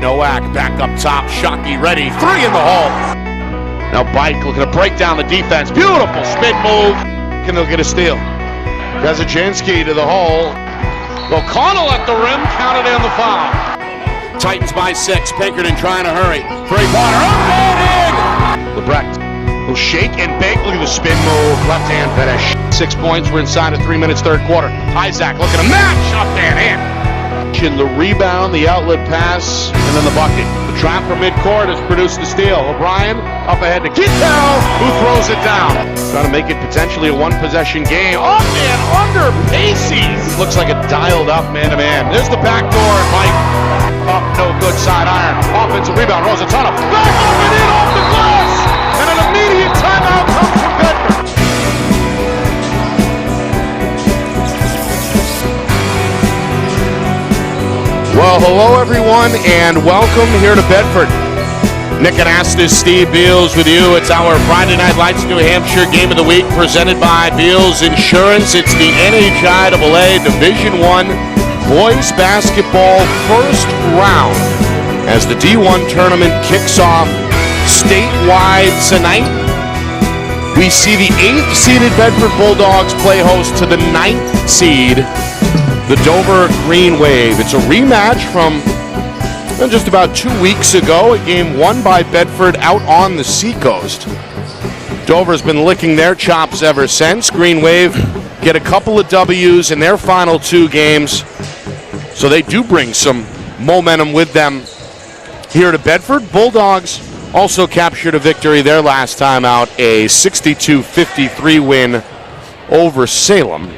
Nowak back up top, Shockey ready, 3 in the hole. Now Bike looking to break down the defense, beautiful spin move. Can they get a steal? Kazaczynski to the hole. O'Connell at the rim, counted in the foul. Titans by 6, Pinkerton trying to hurry. Three-pointer, up and in! Lebrecht will shake and bake, look at the spin move, left-hand finish. 6 points, we're inside of 3 minutes, third quarter. Isaac looking to match, up and in. The rebound, the outlet pass, and then the bucket. The trap from midcourt has produced the steal. O'Brien up ahead to Kittel, who throws it down. Trying to make it potentially a one-possession game. Up and under Pacey. Looks like a dialed-up man-to-man. There's the back door, and Mike up, no good, side iron. Offensive rebound, Rosatana back up and in off the glass, and an immediate timeout comes from Bedford. Well, hello everyone, and welcome here to Bedford. Nick Anastas, Steve Beals with you. It's our Friday Night Lights New Hampshire Game of the Week presented by Beals Insurance. It's the NHIAA Division I Boys Basketball first round as the D1 tournament kicks off statewide tonight. We see the 8th-seeded Bedford Bulldogs play host to the 9th seed, the Dover Green Wave. It's a rematch from just about 2 weeks ago, a game won by Bedford out on the seacoast. Dover's been licking their chops ever since. Green Wave get a couple of W's in their final 2 games, so they do bring some momentum with them here to Bedford. Bulldogs also captured a victory their last time out, a 62-53 win over Salem.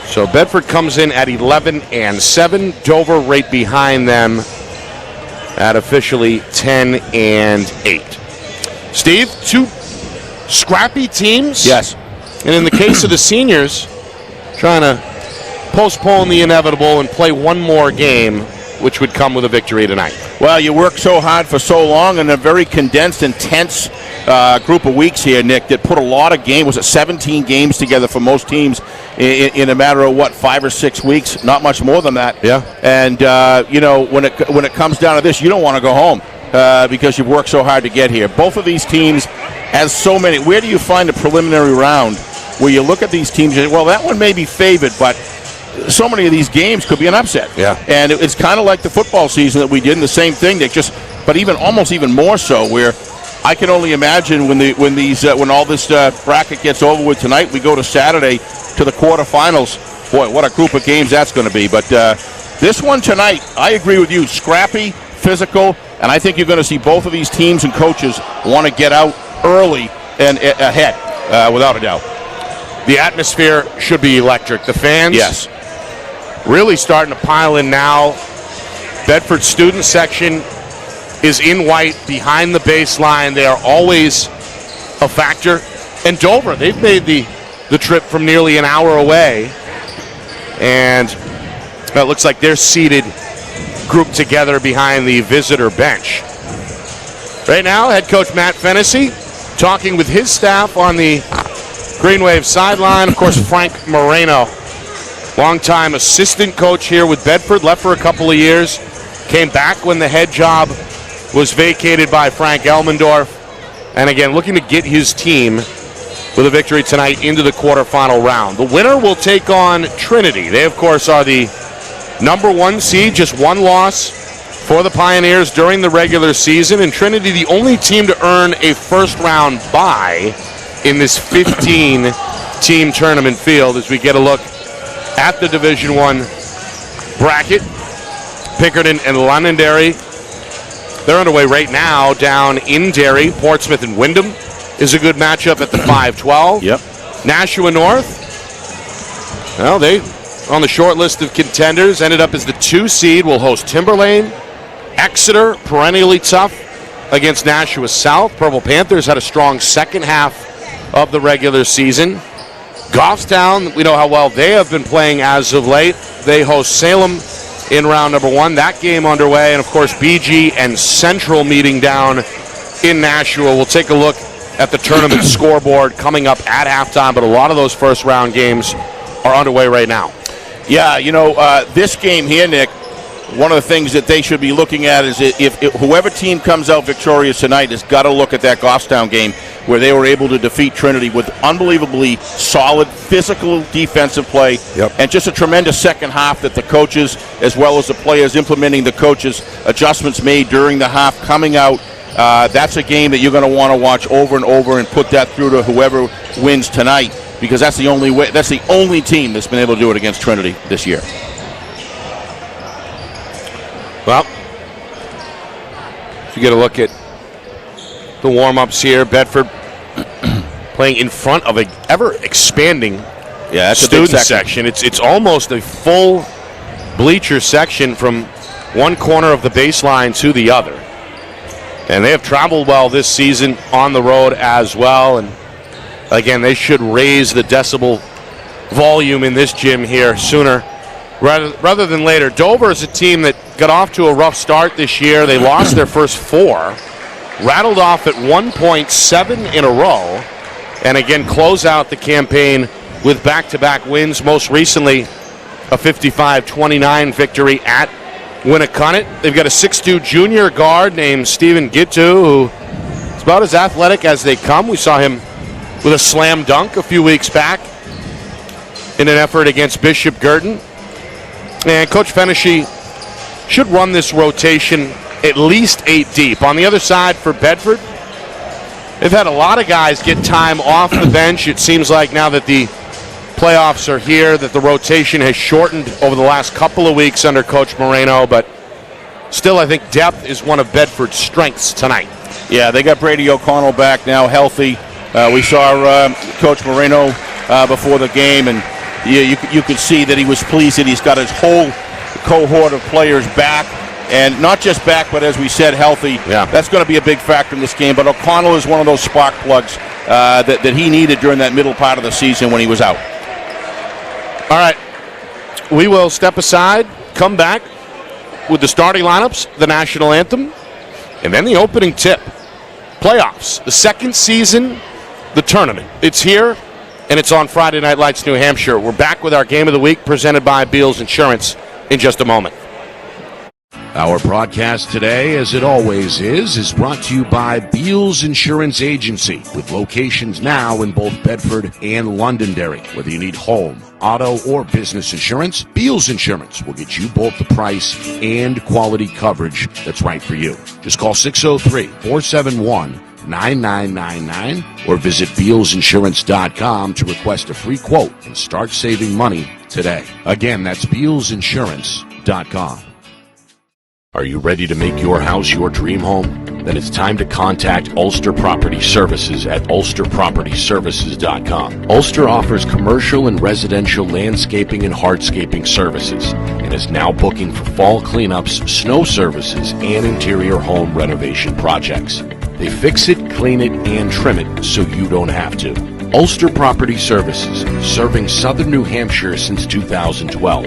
So Bedford comes in at 11-7. Dover right behind them at officially 10-8. Steve, 2 scrappy teams. Yes. And in the case of the seniors, trying to postpone the inevitable and play one more game, which would come with a victory tonight. Well, you worked so hard for so long in a very condensed, intense group of weeks here, Nick, that put a lot of games, was it 17 games together for most teams in a matter of, 5 or 6 weeks? Not much more than that. Yeah. And, when it comes down to this, you don't want to go home because you've worked so hard to get here. Both of these teams has so many. Where do you find a preliminary round where you look at these teams and, well, that one may be favored, but so many of these games could be an upset. Yeah. And it's kind of like the football season that we did, and the same thing, Nick, but almost even more so, where I can only imagine when all this bracket gets over with tonight, we go to Saturday to the quarterfinals. Boy, what a group of games that's going to be. But this one tonight, I agree with you, scrappy, physical, and I think you're going to see both of these teams and coaches want to get out early and ahead, without a doubt. The atmosphere should be electric. The fans, yes, really starting to pile in now. Bedford student section is in white behind the baseline. They are always a factor. And Dover, they've made the trip from nearly an hour away. And it looks like they're seated, grouped together behind the visitor bench. Right now, head coach Matt Fennessy talking with his staff on the Green Wave sideline. Of course, Frank Moreno, longtime assistant coach here with Bedford, left for a couple of years, came back when the head job was vacated by Frank Elmendorf, and again, looking to get his team with a victory tonight into the quarterfinal round. The winner will take on Trinity. They, of course, are the number 1 seed, just 1 loss for the Pioneers during the regular season, and Trinity the only team to earn a first-round bye in this 15-team tournament field as we get a look at the Division I bracket. Pinkerton and Londonderry, they're underway right now down in Derry. Portsmouth and Wyndham is a good matchup at the 5-12. Yep. Nashua North, well, they on the short list of contenders ended up as the 2 seed. Will host Timberlane Exeter, perennially tough against Nashua South. Purple Panthers had a strong second half of the regular season. Goffstown, we know how well they have been playing as of late. They host Salem in round number 1. That game underway. And, of course, BG and Central meeting down in Nashua. We'll take a look at the tournament scoreboard coming up at halftime, but a lot of those first-round games are underway right now. Yeah, this game here, Nick, one of the things that they should be looking at is if whoever team comes out victorious tonight has got to look at that Goffstown game where they were able to defeat Trinity with unbelievably solid physical defensive play and just a tremendous second half that the coaches as well as the players implementing the coaches' adjustments made during the half coming out. That's a game that you're going to want to watch over and over and put that through to whoever wins tonight because that's the only way. That's the only team that's been able to do it against Trinity this year. Well, if you get a look at the warm-ups here, Bedford playing in front of a ever-expanding student section. It's almost a full bleacher section from one corner of the baseline to the other. And they have traveled well this season on the road as well. And again, they should raise the decibel volume in this gym here sooner rather than later. Dover is a team that got off to a rough start this year. They lost their first 4, rattled off at 1.7 in a row, and again close out the campaign with back-to-back wins, most recently a 55-29 victory at Winnicott. They've got a 6'2 junior guard named Stephen Gitu, who is about as athletic as they come. We saw him with a slam dunk a few weeks back in an effort against Bishop Girton. And Coach Fennessy should run this rotation at least 8 deep. On the other side for Bedford, they've had a lot of guys get time off the bench. It seems like now that the playoffs are here that the rotation has shortened over the last couple of weeks under Coach Moreno, but still I think depth is one of Bedford's strengths tonight. Yeah, they got Brady O'Connell back now, healthy. We saw Coach Moreno before the game, and you could see that he was pleased that he's got his whole cohort of players back, and not just back, but as we said, healthy. Yeah. That's going to be a big factor in this game, but O'Connell is one of those spark plugs that he needed during that middle part of the season when he was out. All right, we will step aside, come back with the starting lineups, the national anthem, and then the opening tip. Playoffs, the second season, the tournament. It's here, and it's on Friday Night Lights, New Hampshire. We're back with our Game of the Week presented by Beals Insurance in just a moment. Our broadcast today, as it always is brought to you by Beals Insurance Agency, with locations now in both Bedford and Londonderry. Whether you need home, auto, or business insurance, Beals Insurance will get you both the price and quality coverage that's right for you. Just call 603-471-9999 or visit BealsInsurance.com to request a free quote and start saving money today. Again, that's BealsInsurance.com. Are you ready to make your house your dream home? Then it's time to contact Ulster Property Services at ulsterpropertyservices.com. Ulster offers commercial and residential landscaping and hardscaping services and is now booking for fall cleanups, snow services, and interior home renovation projects. They fix it, clean it, and trim it so you don't have to. Ulster Property Services, serving southern New Hampshire since 2012.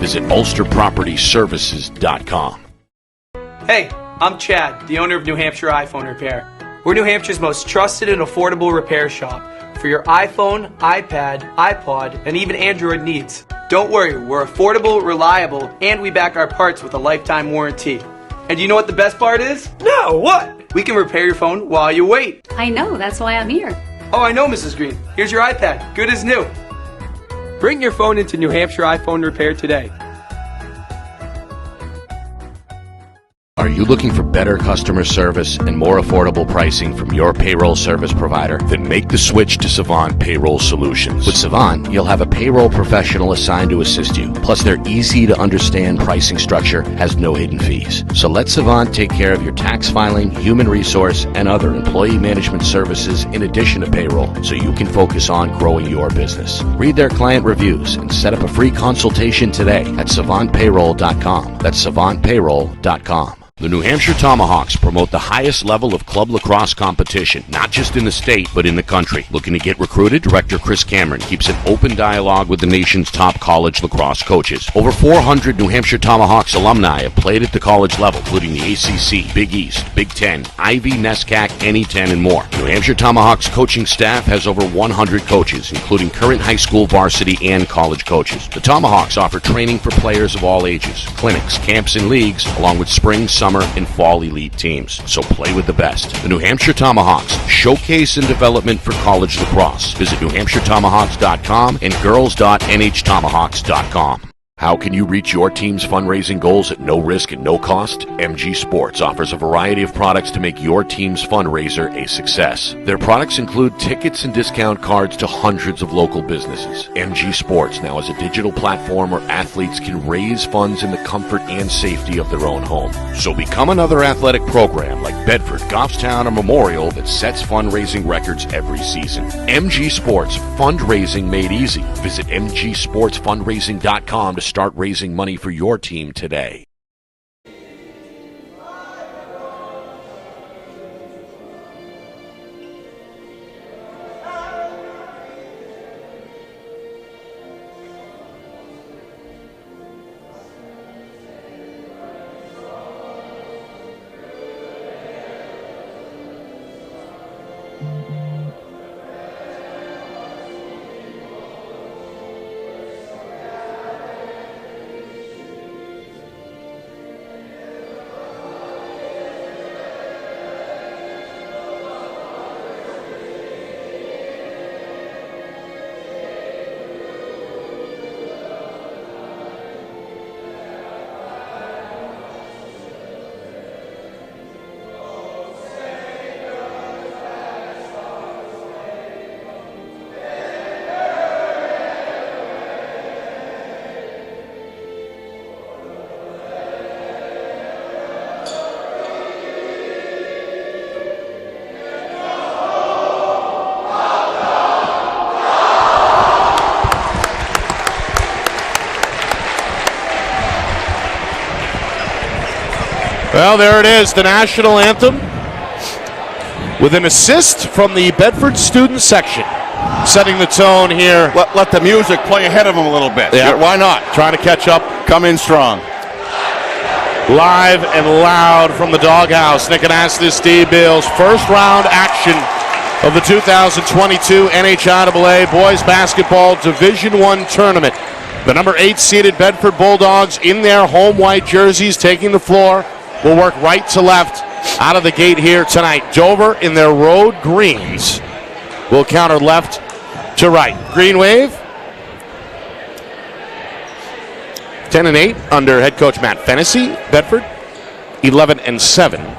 Visit ulsterpropertyservices.com. Hey, I'm Chad, the owner of New Hampshire iPhone Repair. We're New Hampshire's most trusted and affordable repair shop for your iPhone, iPad, iPod, and even Android needs. Don't worry, we're affordable, reliable, and we back our parts with a lifetime warranty. And you know what the best part is? No, what? We can repair your phone while you wait. I know, that's why I'm here. Oh, I know, Mrs. Green. Here's your iPad, good as new. Bring your phone into New Hampshire iPhone Repair today. Are you looking for better customer service and more affordable pricing from your payroll service provider? Then make the switch to Savant Payroll Solutions. With Savant, you'll have a payroll professional assigned to assist you. Plus, their easy-to-understand pricing structure has no hidden fees. So let Savant take care of your tax filing, human resource, and other employee management services in addition to payroll, so you can focus on growing your business. Read their client reviews and set up a free consultation today at savantpayroll.com. That's savantpayroll.com. The New Hampshire Tomahawks promote the highest level of club lacrosse competition, not just in the state, but in the country. Looking to get recruited? Director Chris Cameron keeps an open dialogue with the nation's top college lacrosse coaches. Over 400 New Hampshire Tomahawks alumni have played at the college level, including the ACC, Big East, Big Ten, Ivy, NESCAC, NE10, and more. New Hampshire Tomahawks coaching staff has over 100 coaches, including current high school varsity and college coaches. The Tomahawks offer training for players of all ages, clinics, camps, and leagues, along with spring, summer, and fall elite teams. So play with the best. The New Hampshire Tomahawks, showcase and development for college lacrosse. Visit NewHampshireTomahawks.com and girls.nhtomahawks.com. How can you reach your team's fundraising goals at no risk and no cost? MG Sports offers a variety of products to make your team's fundraiser a success. Their products include tickets and discount cards to hundreds of local businesses. MG Sports now has a digital platform where athletes can raise funds in the comfort and safety of their own home. So become another athletic program like Bedford, Goffstown, or Memorial that sets fundraising records every season. MG Sports, fundraising made easy. Visit mgsportsfundraising.com to start raising money for your team today. Well, there it is, the national anthem with an assist from the Bedford student section, setting the tone here. Let the music play ahead of them a little bit. Yeah. Why not? Trying to catch up. Come in strong. Live and loud from the doghouse. Nick and Astis D-Bills, first round action of the 2022 NHIAA Boys Basketball Division I Tournament. The number 8 seeded Bedford Bulldogs in their home white jerseys taking the floor. Will work right to left out of the gate here tonight. Dover in their road greens will counter left to right. Green wave. 10-8 under head coach Matt Fennessy. Bedford 11-7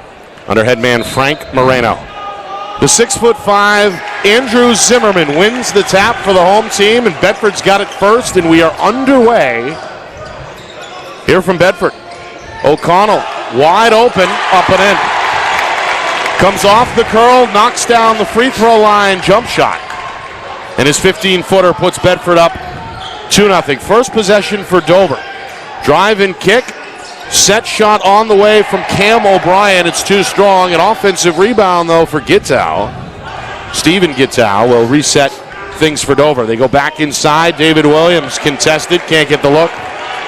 under head man Frank Moreno. The 6'5" Andrew Zimmerman wins the tap for the home team, and Bedford's got it first, and we are underway here from Bedford. O'Connell wide open, up and in. Comes off the curl, knocks down the free throw line, jump shot. And his 15-footer puts Bedford up 2-0. First possession for Dover. Drive and kick. Set shot on the way from Cam O'Brien. It's too strong. An offensive rebound, though, for Gittow. Stephen Gittow will reset things for Dover. They go back inside. David Williams contested. Can't get the look.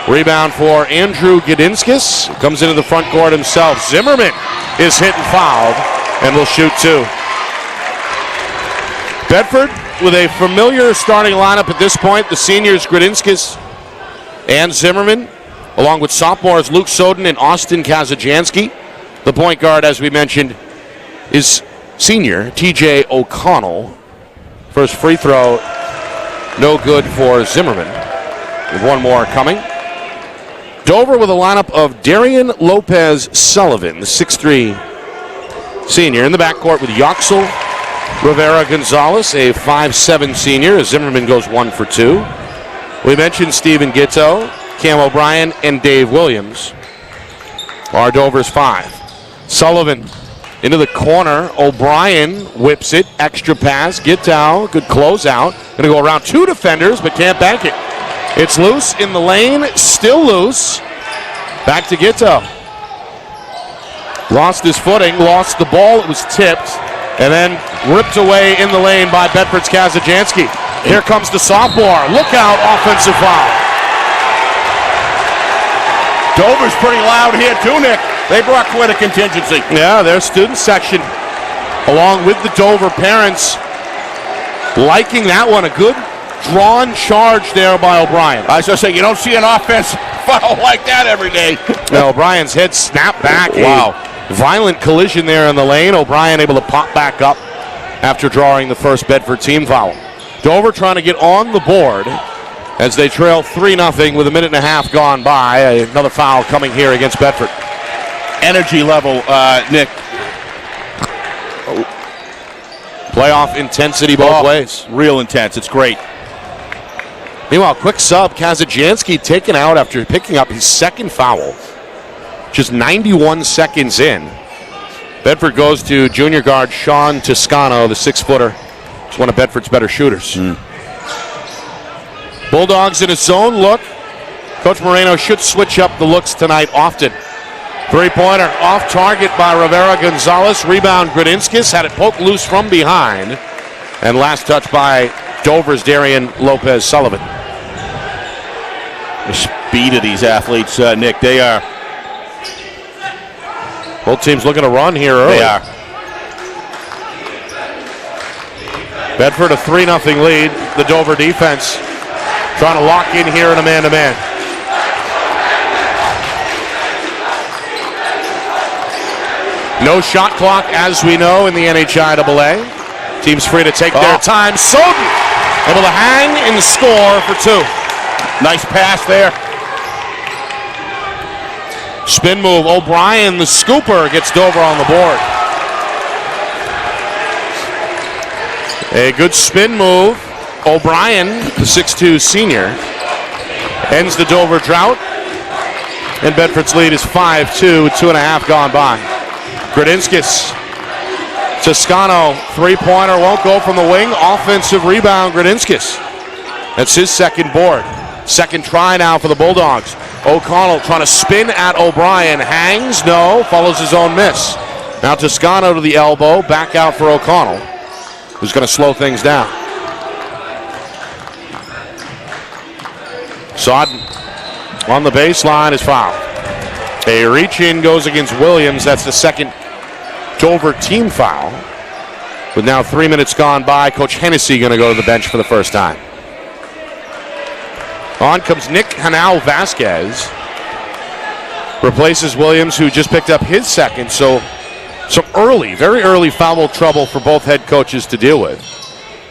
Rebound for Andrew Gidinskis. Comes into the front court himself. Zimmerman is hit and fouled and will shoot two. Bedford with a familiar starting lineup at this point. The seniors Gidinskis and Zimmerman, along with sophomores Luke Soden and Austin Kazajanski. The point guard, as we mentioned, is senior TJ O'Connell. First free throw, no good for Zimmerman. With one more coming. Dover with a lineup of Darian Lopez Sullivan, the 6'3" senior. In the backcourt with Yoxel Rivera Gonzalez, a 5'7" senior, as Zimmerman goes 1 for 2. We mentioned Stephen Gittow, Cam O'Brien, and Dave Williams are Dover's 5. Sullivan into the corner. O'Brien whips it. Extra pass. Gittow, good closeout. Going to go around 2 defenders, but can't bank it. It's loose in the lane. Still loose. Back to Gittow. Lost his footing, lost the ball, it was tipped, and then ripped away in the lane by Bedford's Kazajanski. Here comes the sophomore. Look out, offensive foul. Dover's pretty loud here too, Nick. They brought quite a contingency. Yeah, their student section, along with the Dover parents, liking that one. A good drawn charge there by O'Brien. I was going to say, you don't see an offense foul like that every day. Now, O'Brien's head snapped back. Wow. A violent collision there in the lane. O'Brien able to pop back up after drawing the first Bedford team foul. Dover trying to get on the board as they trail 3-0 with a minute and a half gone by. Another foul coming here against Bedford. Energy level, Nick. Playoff intensity both ways. Real intense. It's great. Meanwhile, quick sub, Kazajanski taken out after picking up his second foul. Just 91 seconds in. Bedford goes to junior guard Sean Toscano, the 6-footer. He's one of Bedford's better shooters. Bulldogs in a zone look. Coach Moreno should switch up the looks tonight often. Three-pointer off target by Rivera Gonzalez. Rebound Gradinskis had it poked loose from behind. And last touch by Dover's Darian Lopez Sullivan. The speed of these athletes, Nick, they are. Both teams looking to run here early. They are. Bedford a 3-0 lead. The Dover defense trying to lock in here in a man-to-man. No shot clock, as we know, in the NHIAA. Teams free to take their time. Soden able to hang and score for two. Nice pass there. Spin move. O'Brien, the scooper, gets Dover on the board. A good spin move. O'Brien, the 6'2 senior, ends the Dover drought. And Bedford's lead is 5-2 with 2.5 gone by. Gradinskis. Toscano, three-pointer, won't go from the wing. Offensive rebound, Gradinskis. That's his second board. Second try now for the Bulldogs. O'Connell trying to spin at O'Brien. Hangs, no, follows his own miss. Now Toscano to the elbow, back out for O'Connell, who's going to slow things down. Sodden on the baseline is fouled. A reach-in goes against Williams. That's the second Dover team foul. With now 3 minutes gone by, Coach Hennessy going to go to the bench for the first time. On comes Nick Hanau Vasquez. Replaces Williams, who just picked up his second. So some early, very early foul trouble for both head coaches to deal with.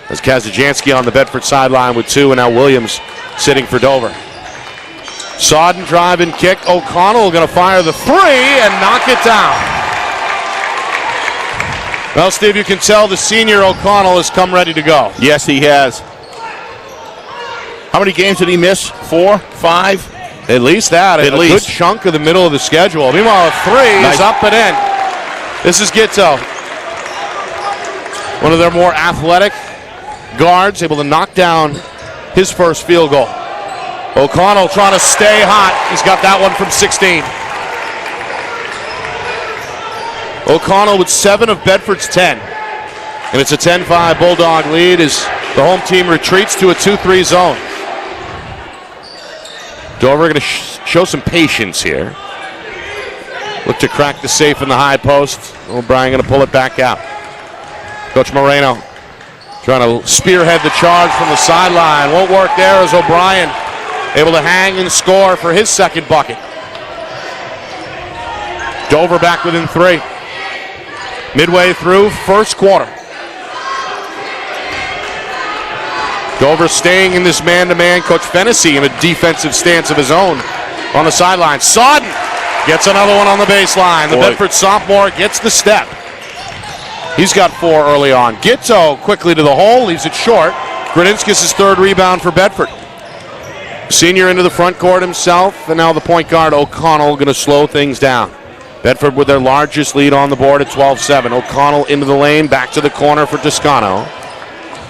As Kazajanski on the Bedford sideline with two, and now Williams sitting for Dover. Sodden drive and kick. O'Connell going to fire the three and knock it down. Well, Steve, you can tell the senior O'Connell has come ready to go. Yes, he has. How many games did he miss? 4, 5? At least that. At least. Good chunk of the middle of the schedule. Meanwhile, a three is up and in. This is Gitto. One of their more athletic guards, able to knock down his first field goal. O'Connell trying to stay hot. He's got that one from 16. O'Connell with 7 of Bedford's 10. And it's a 10-5 Bulldog lead as the home team retreats to a 2-3 zone. Dover going to show some patience here. Look to crack the safe in the high post. O'Brien going to pull it back out. Coach Moreno trying to spearhead the charge from the sideline. Won't work there as O'Brien able to hang and score for his second bucket. Dover back within 3. Midway through first quarter. Dover staying in this man-to-man. Coach Fennessy in a defensive stance of his own on the sideline. Sodden gets another one on the baseline. The Bedford sophomore gets the step. He's got 4 early on. Gitto quickly to the hole, leaves it short. Gradinskis' third rebound for Bedford. Senior into the front court himself, and now the point guard O'Connell going to slow things down. Bedford with their largest lead on the board at 12-7. O'Connell into the lane, back to the corner for Toscano.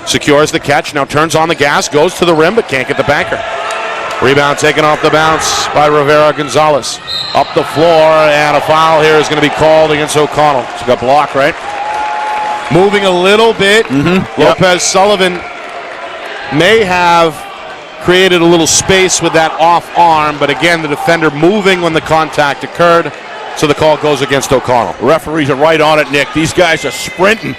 Secures the catch, now turns on the gas, goes to the rim, but can't get the banker. Rebound taken off the bounce by Rivera Gonzalez. Up the floor, and a foul here is going to be called against O'Connell. It's got blocked, right? Moving a little bit. Lopez Sullivan may have created a little space with that off arm, but again, the defender moving when the contact occurred, so the call goes against O'Connell. Referees are right on it, Nick. These guys are sprinting.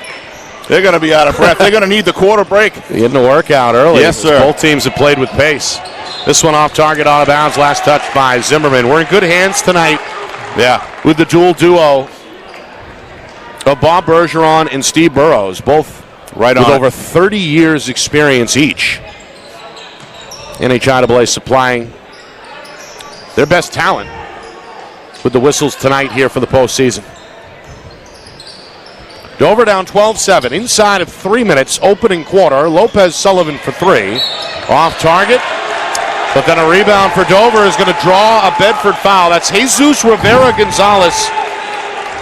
They're going to be out of breath. They're going to need the quarter break. Getting the workout early. Yes, sir. Both teams have played with pace. This one off target, out of bounds. Last touch by Zimmerman. We're in good hands tonight. Yeah. With the duo of Bob Bergeron and Steve Burrows, both right with on over 30 years experience each. NHIAA supplying their best talent with the whistles tonight here for the postseason. Dover down 12-7, inside of 3 minutes, opening quarter. Lopez Sullivan for three. Off target, but then a rebound for Dover is going to draw a Bedford foul. That's Jesus Rivera Gonzalez,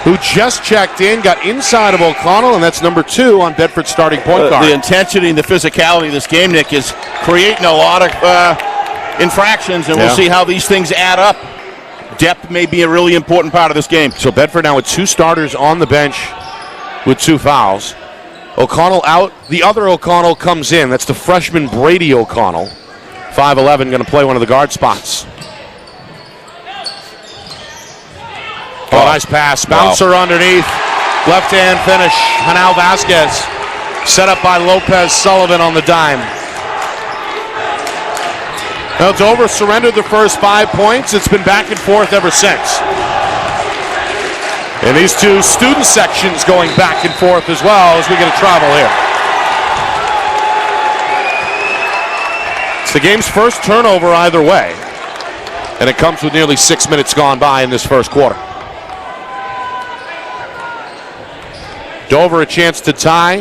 who just checked in, got inside of O'Connell, and that's number 2 on Bedford's starting point guard. The intensity and the physicality of this game, Nick, is creating a lot of infractions, and we'll see how these things add up. Depth may be a really important part of this game. So Bedford now with 2 starters on the bench with 2 fouls. O'Connell out. The other O'Connell comes in. That's the freshman Brady O'Connell. 5'11", going to play one of the guard spots. Oh, nice pass. Bouncer underneath. Left-hand finish. Hanal Vasquez. Set up by Lopez Sullivan on the dime. Now Dover surrendered the first 5 points. It's been back and forth ever since. And these two student sections going back and forth as well as we get a travel here. It's the game's first turnover either way. And it comes with nearly 6 minutes gone by in this first quarter. Dover a chance to tie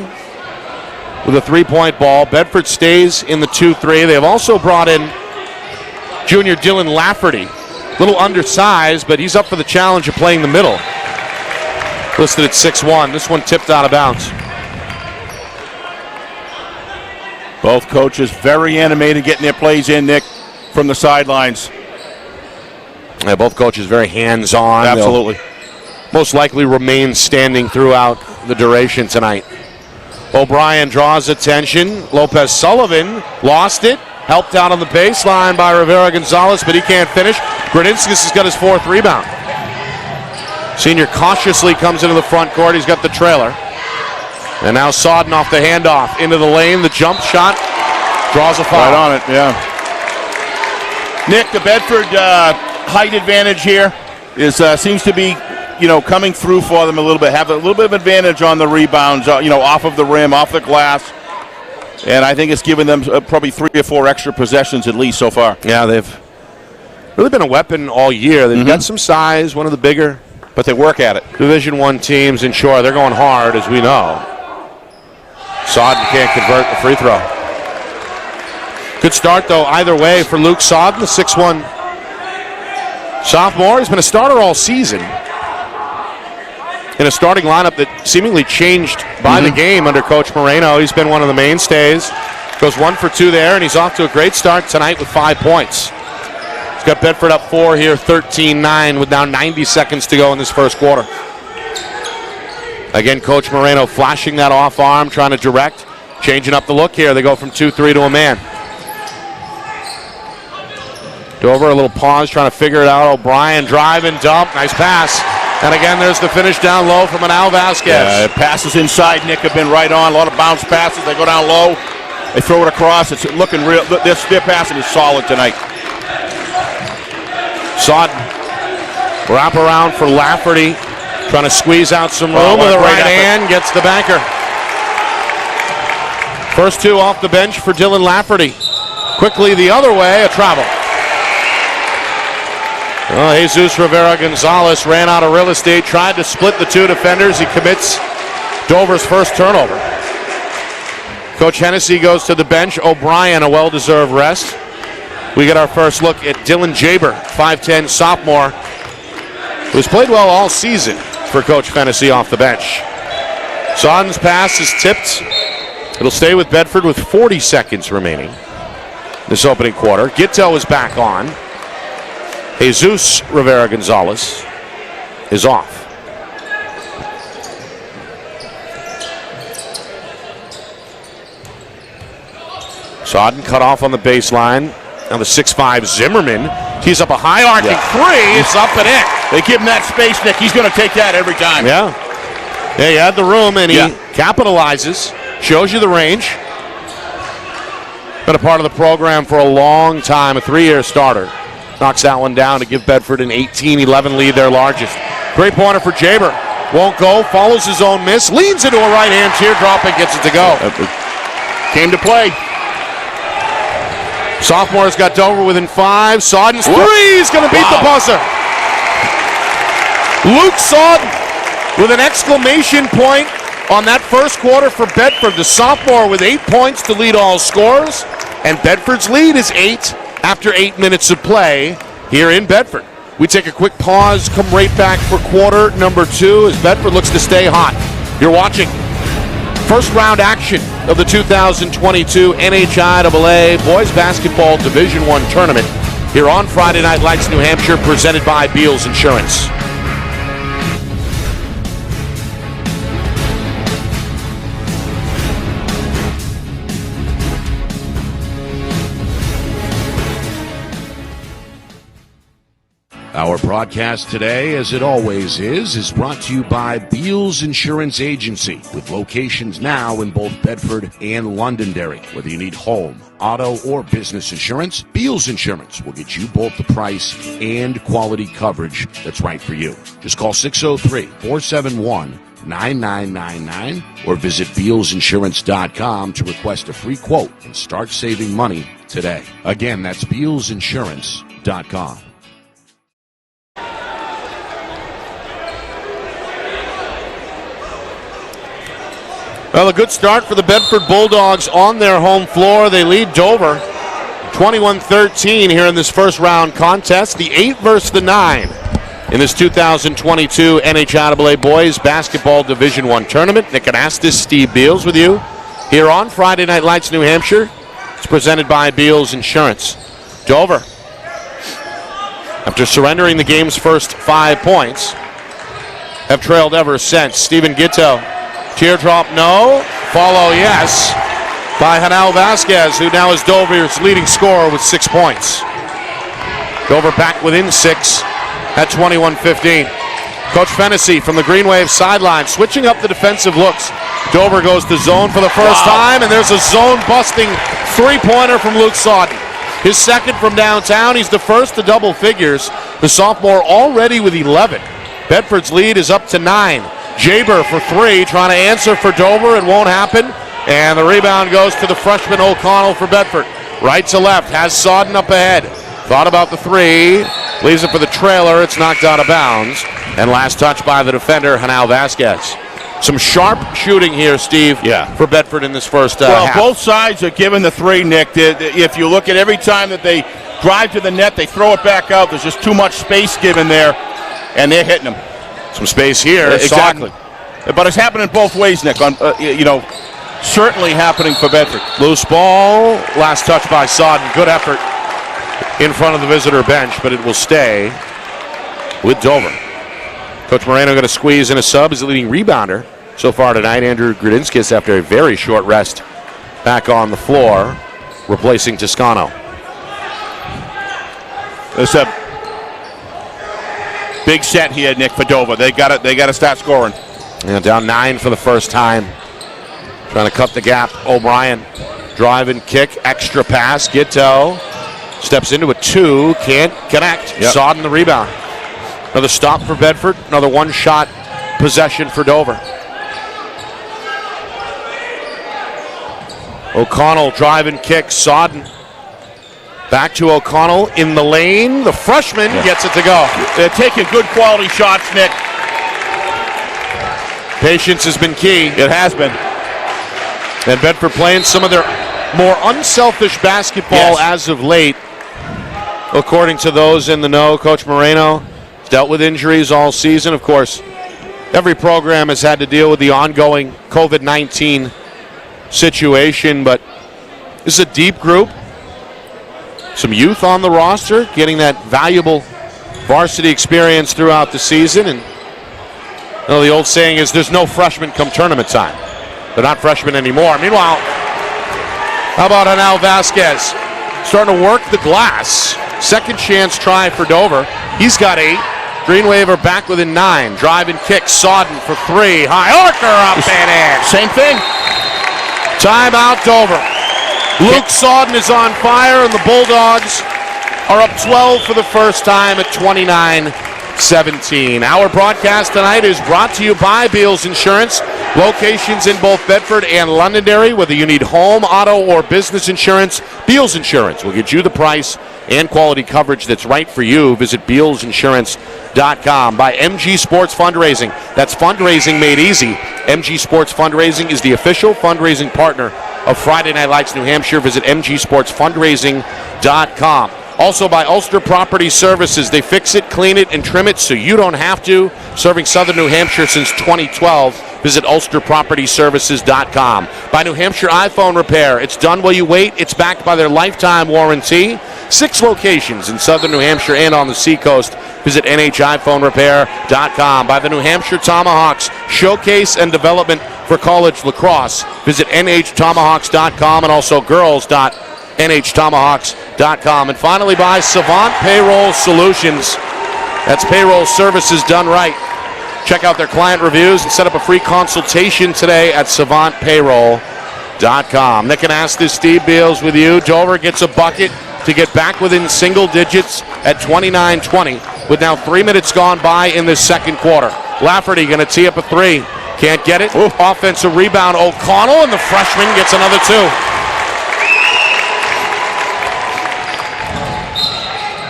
with a 3-point ball. Bedford stays in the 2-3. They have also brought in junior Dylan Lafferty. A little undersized, but he's up for the challenge of playing the middle. Listed at 6'1". This one tipped out of bounds. Both coaches very animated getting their plays in, Nick, from the sidelines. Yeah, both coaches very hands-on. Absolutely. They'll most likely remain standing throughout the duration tonight. O'Brien draws attention. Lopez Sullivan lost it. Helped out on the baseline by Rivera Gonzalez, but he can't finish. Gradinskas has got his 4th rebound. Senior cautiously comes into the front court. He's got the trailer. And now Sodden off the handoff into the lane. The jump shot draws a foul. Right on it, yeah. Nick, the Bedford height advantage here is seems to be, coming through for them a little bit. Have a little bit of advantage on the rebounds, off of the rim, off the glass. And I think it's given them probably 3 or 4 extra possessions at least so far. Yeah, they've really been a weapon all year. They've got some size, one of the bigger, but they work at it. Division I teams, and sure, they're going hard, as we know. Sodden can't convert the free throw. Good start, though, either way for Luke Sodden, the 6'1" sophomore. He's been a starter all season in a starting lineup that seemingly changed by the game under Coach Moreno. He's been one of the mainstays. Goes 1 for 2 there, and he's off to a great start tonight with 5 points. He's got Bedford up 4 here, 13-9, with now 90 seconds to go in this first quarter. Again, Coach Moreno flashing that off arm, trying to direct, changing up the look here. They go from 2-3 to a man. Dover, a little pause, trying to figure it out. O'Brien drive and dump. Nice pass. And again, there's the finish down low from Hanal Vasquez. Passes inside, Nick, have been right on. A lot of bounce passes. They go down low. They throw it across. It's looking real. Their passing is solid tonight. Sodden. Wrap around for Lafferty. Trying to squeeze out some room with the right hand. Gets the banker. First 2 off the bench for Dylan Lafferty. Quickly the other way, a travel. Well, Jesus Rivera Gonzalez ran out of real estate, tried to split the 2 defenders. He commits Dover's first turnover. Coach Hennessy goes to the bench. O'Brien, a well-deserved rest. We get our first look at Dylan Jaber, 5'10" sophomore, who's played well all season for Coach Hennessy off the bench. Sodden's pass is tipped. It'll stay with Bedford with 40 seconds remaining. this opening quarter. Gitto is back on. Jesus Rivera-Gonzalez is off. Sodden cut off on the baseline. Now the 6'5 Zimmerman. He's up a high arcing three. It's up and in. They give him that space, Nick. He's going to take that every time. Yeah. Yeah, he had the room, and he capitalizes. Shows you the range. Been a part of the program for a long time, a 3-year starter. Knocks that one down to give Bedford an 18-11 lead, their largest. Great pointer for Jaber. Won't go, follows his own miss, leans into a right-hand teardrop and gets it to go. Came to play. Sophomore's got Dover within 5. Sodden's three is going to beat the buzzer. Luke Sodden with an exclamation point on that first quarter for Bedford. The sophomore with 8 points to lead all scorers. And Bedford's lead is 8 after 8 minutes of play here in Bedford. We take a quick pause, come right back for quarter number 2 as Bedford looks to stay hot. You're watching first round action of the 2022 NHIAA Boys Basketball Division I Tournament here on Friday Night Lights, New Hampshire, presented by Beals Insurance. Our broadcast today, as it always is brought to you by Beals Insurance Agency, with locations now in both Bedford and Londonderry. Whether you need home, auto, or business insurance, Beals Insurance will get you both the price and quality coverage that's right for you. Just call 603-471-9999 or visit BealsInsurance.com to request a free quote and start saving money today. Again, that's BealsInsurance.com. Well, a good start for the Bedford Bulldogs on their home floor. They lead Dover 21-13 here in this first round contest. The 8 versus the 9 in this 2022 NHIAA Boys Basketball Division I Tournament. Nick Anastas, Steve Beals with you here on Friday Night Lights, New Hampshire. It's presented by Beals Insurance. Dover, after surrendering the game's first 5 points, have trailed ever since. Stephen Gitto. Teardrop, no. Follow, yes, by Hanal Vasquez, who now is Dover's leading scorer with 6 points. Dover back within 6 at 21-15. Coach Fennessy from the Green Wave sideline, switching up the defensive looks. Dover goes to zone for the first time, and there's a zone-busting three-pointer from Luke Sodden. His second from downtown. He's the first to double figures. The sophomore already with 11. Bedford's lead is up to 9. Jaber for 3, trying to answer for Dover. It won't happen. And the rebound goes to the freshman O'Connell for Bedford. Right to left, has Sodden up ahead. Thought about the 3, leaves it for the trailer. It's knocked out of bounds. And last touch by the defender, Hanal Vasquez. Some sharp shooting here, Steve, for Bedford in this first half. Both sides are given the 3, Nick. If you look at every time that they drive to the net, they throw it back out. There's just too much space given there, and they're hitting them. Some space here. Exactly. But it's happening both ways, Nick. Certainly happening for Bedford. Loose ball. Last touch by Sodden. Good effort in front of the visitor bench, but it will stay with Dover. Coach Moreno going to squeeze in a sub. He's the leading rebounder so far tonight. Andrew Grudinskis, after a very short rest, back on the floor, replacing Toscano. It's a big set here, Nick, for Dover. They got to start scoring. Yeah, down 9 for the first time. Trying to cut the gap. O'Brien, drive and kick, extra pass. Gitto steps into a 2, can't connect. Sodden the rebound. Another stop for Bedford. Another one-shot possession for Dover. O'Connell, drive and kick. Sodden. Back to O'Connell in the lane. The freshman gets it to go. They're taking good quality shots, Nick. Patience has been key. It has been. And Bedford playing some of their more unselfish basketball as of late. According to those in the know, Coach Moreno has dealt with injuries all season. Of course, every program has had to deal with the ongoing COVID-19 situation, but this is a deep group. some youth on the roster, getting that valuable varsity experience throughout the season. And the old saying is there's no freshmen come tournament time. They're not freshmen anymore. Meanwhile, how about Anel Vasquez? Starting to work the glass. Second chance try for Dover. He's got 8. Greenwaver back within 9. Drive and kick. Sodden for 3. High archer up and in. Same thing. Timeout Dover. Luke Sodden is on fire, and the Bulldogs are up 12 for the first time at 29-17. Our broadcast tonight is brought to you by Beals Insurance. Locations in both Bedford and Londonderry. Whether you need home, auto, or business insurance, Beals Insurance will get you the price and quality coverage that's right for you. Visit BealsInsurance.com. By MG Sports Fundraising. That's fundraising made easy. MG Sports Fundraising is the official fundraising partner of Friday Night Lights New Hampshire. Visit MGSportsFundraising.com. Also by Ulster Property Services. They fix it, clean it, and trim it so you don't have to. Serving Southern New Hampshire since 2012. Visit UlsterPropertyServices.com. By New Hampshire iPhone Repair. It's done while you wait. It's backed by their lifetime warranty. 6 locations in Southern New Hampshire and on the seacoast. Visit NHIPhoneRepair.com. By the New Hampshire Tomahawks. Showcase and development for college lacrosse. Visit NHTomahawks.com and also girls.NHTomahawks.com. And finally by Savant Payroll Solutions. That's payroll services done right. Check out their client reviews and set up a free consultation today at SavantPayroll.com. Nick and Astis, Steve Beals with you. Dover gets a bucket to get back within single digits at 29-20 with now 3 minutes gone by in the second quarter. Lafferty going to tee up a 3. Can't get it. Ooh. Offensive rebound, O'Connell, and the freshman gets another 2.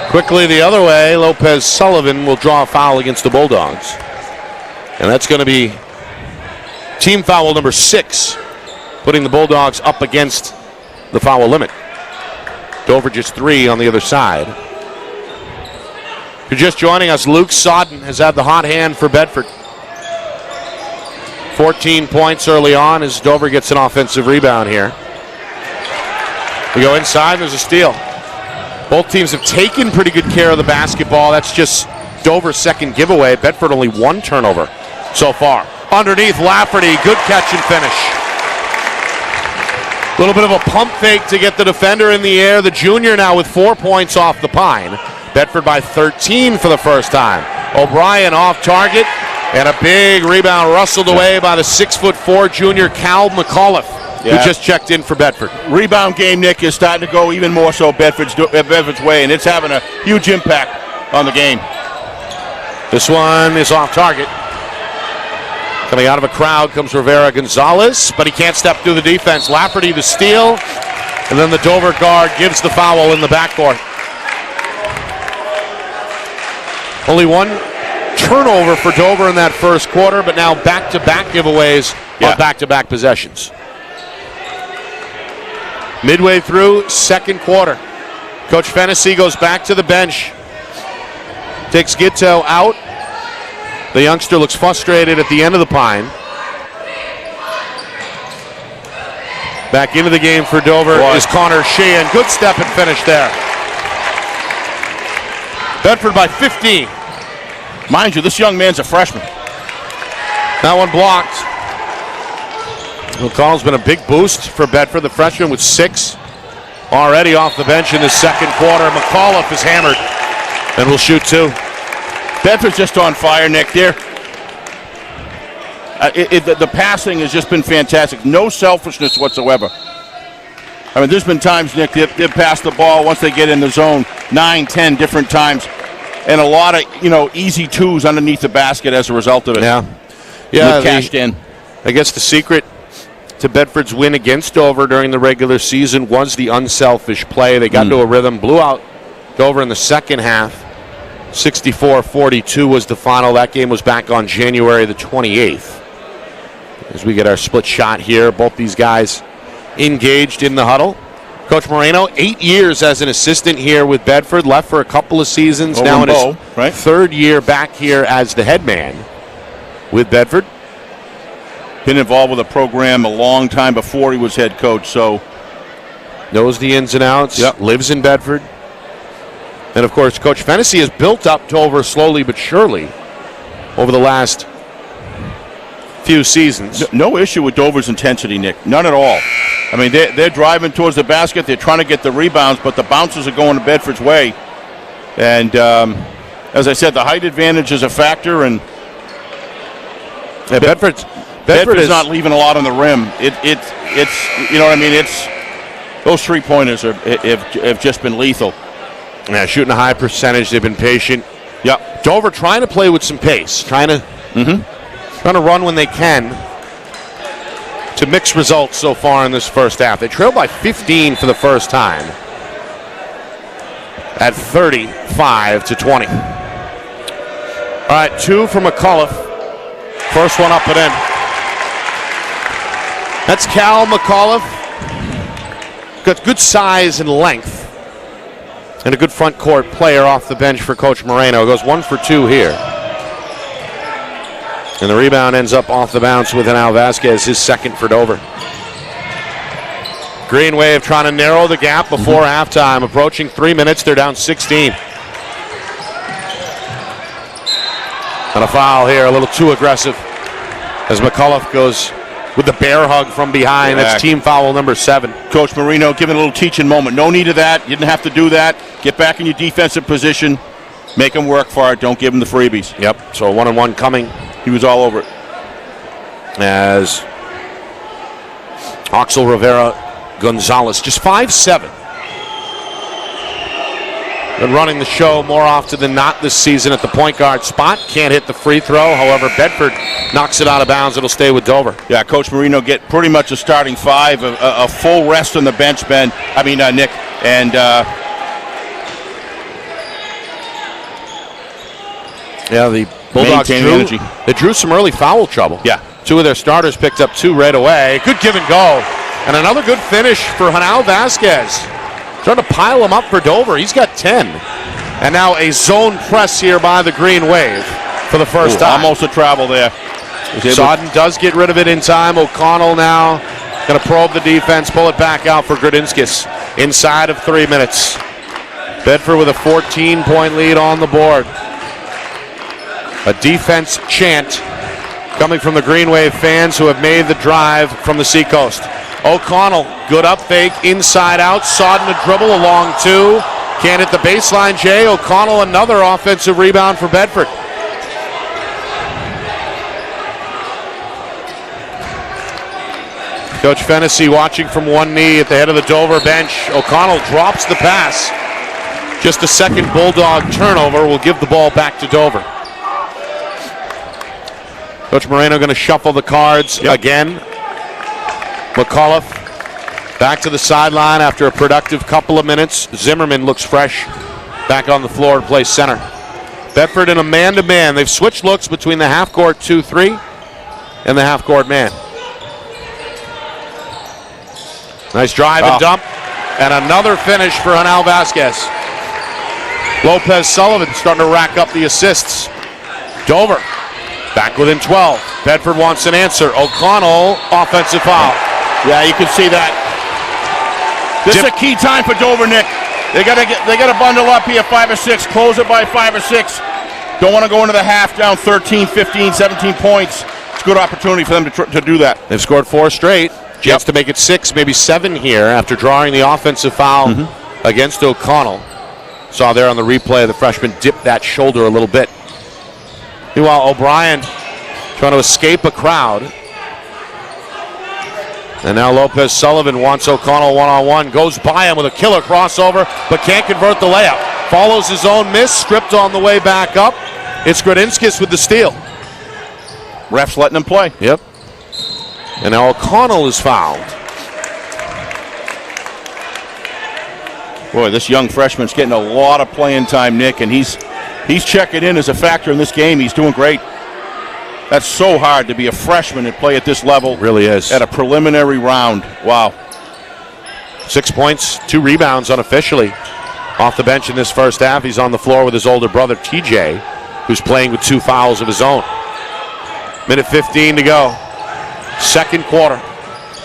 Quickly the other way, Lopez Sullivan will draw a foul against the Bulldogs. And that's going to be team foul number 6, putting the Bulldogs up against the foul limit. Dover just 3 on the other side. If you're just joining us, Luke Sodden has had the hot hand for Bedford. 14 points early on as Dover gets an offensive rebound here. We go inside, and there's a steal. Both teams have taken pretty good care of the basketball. That's just Dover's second giveaway. Bedford only 1 turnover so far. Underneath, Lafferty, good catch and finish. A little bit of a pump fake to get the defender in the air. The junior now with 4 points off the pine. Bedford by 13 for the first time. O'Brien off target, and a big rebound rustled away by the 6'4" junior Cal McAuliffe, who just checked in for Bedford. Rebound game, Nick, is starting to go even more so Bedford's way, and it's having a huge impact on the game. This one is off target. Coming out of a crowd comes Rivera Gonzalez, but he can't step through the defense. Lafferty the steal, and then the Dover guard gives the foul in the backcourt. Only 1 turnover for Dover in that first quarter, but now back-to-back giveaways on back-to-back possessions. Midway through second quarter, Coach Fennessy goes back to the bench. Takes Gitto out. The youngster looks frustrated at the end of the pine. Back into the game for Dover is Connor Sheehan. Good step and finish there. Bedford by 15. Mind you, this young man's a freshman. That one blocked. McCall's been a big boost for Bedford. The freshman with 6 already off the bench in the second quarter. McAuliffe is hammered and will shoot 2. Bedford's just on fire, Nick. The passing has just been fantastic. No selfishness whatsoever. I mean, there's been times, Nick, they've passed the ball once they get in the zone 9, 10 different times. And a lot of, easy 2s underneath the basket as a result of it. Yeah, cashed in. I guess the secret to Bedford's win against Dover during the regular season was the unselfish play. They got into a rhythm, blew out Dover in the second half. 64-42 was the final. That game was back on January the 28th. As we get our split shot here, both these guys engaged in the huddle. Coach Moreno, 8 years as an assistant here with Bedford, left for a couple of seasons. Now in his third year back here as the head man with Bedford. Been involved with the program a long time before he was head coach, so knows the ins and outs. Lives in Bedford. And, of course, Coach Fennessy has built up Dover slowly but surely over the last few seasons. No issue with Dover's intensity, Nick. None at all. I mean, they're driving towards the basket. They're trying to get the rebounds, but the bounces are going to Bedford's way. And as I said, the height advantage is a factor, and Bedford is not leaving a lot on the rim. It's you know what I mean. It's those 3-pointers have just been lethal. Yeah, shooting a high percentage. They've been patient. Yeah, Dover trying to play with some pace, trying to run when they can to mix results so far in this first half. They trailed by 15 for the first time at 35-20. All right, 2 for McCullough. First one up and in. That's Cal McCullough. Got good size and length. And a good front court player off the bench for Coach Moreno. Goes 1 for 2 here. And the rebound ends up off the bounce with Hanal Vasquez, his second for Dover. Green Wave trying to narrow the gap before halftime. Approaching 3 minutes, they're down 16. And a foul here, a little too aggressive as McCullough goes with the bear hug from behind. That's team foul number 7. Coach Marino giving a little teaching moment. No need of that. You didn't have to do that. Get back in your defensive position. Make them work for it. Don't give them the freebies. Yep, so 1-on-1 coming. He was all over it. As Oxel Rivera Gonzalez, just 5'7". Been running the show more often than not this season at the point guard spot. Can't hit the free throw. However, Bedford knocks it out of bounds. It'll stay with Dover. Yeah, Coach Marino get pretty much a starting 5, a full rest on the bench, Nick. And yeah, the Bulldogs drew some early foul trouble. Yeah. 2 of their starters picked up 2 right away. Good give and go. And another good finish for Hanal Vasquez. Trying to pile him up for Dover. He's got 10. And now a zone press here by the Green Wave for the first time. Almost a travel there. Sodden does get rid of it in time. O'Connell now going to probe the defense, pull it back out for Grodinskis inside of 3 minutes. Bedford with a 14-point lead on the board. A defense chant coming from the Green Wave fans who have made the drive from the Seacoast. O'Connell, good up fake, inside out. Sodden a dribble along 2. Can't hit the baseline, Jay. O'Connell, another offensive rebound for Bedford. Coach Fennessy watching from one knee at the head of the Dover bench. O'Connell drops the pass. Just a second Bulldog turnover will give the ball back to Dover. Coach Moreno going to shuffle the cards again. McCullough back to the sideline after a productive couple of minutes. Zimmerman looks fresh back on the floor to play center. Bedford in a man-to-man. They've switched looks between the half-court 2-3 and the half-court man. Nice drive and dump. And another finish for Hanal Vasquez. Lopez Sullivan starting to rack up the assists. Dover back within 12. Bedford wants an answer. O'Connell, offensive foul. Yeah, you can see that. This is a key time for Dover, Nick. They gotta bundle up here 5 or 6, close it by 5 or 6. Don't want to go into the half down 13, 15, 17 points. It's a good opportunity for them to do that. They've scored 4 straight. Chance to make it 6, maybe 7 here after drawing the offensive foul against O'Connell. Saw there on the replay, the freshman dipped that shoulder a little bit. Meanwhile, O'Brien trying to escape a crowd. And now Lopez Sullivan wants O'Connell one-on-one. Goes by him with a killer crossover, but can't convert the layup. Follows his own miss, stripped on the way back up. It's Grodinskis with the steal. Ref's letting him play. Yep. And now O'Connell is fouled. Boy, this young freshman's getting a lot of playing time, Nick, and he's checking in as a factor in this game. He's doing great. That's so hard to be a freshman and play at this level. It really is. At a preliminary round. Wow. 6 points, 2 rebounds unofficially. Off the bench in this first half, he's on the floor with his older brother, TJ, who's playing with 2 fouls of his own. Minute 15 to go. Second quarter.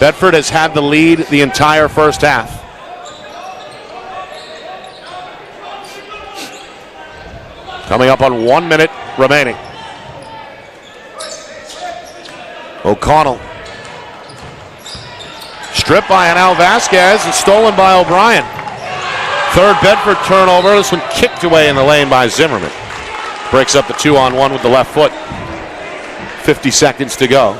Bedford has had the lead the entire first half. Coming up on 1 minute remaining. O'Connell. Stripped by Anel Vasquez and stolen by O'Brien. Third Bedford turnover. This one kicked away in the lane by Zimmerman. Breaks up the 2-on-1 with the left foot. 50 seconds to go.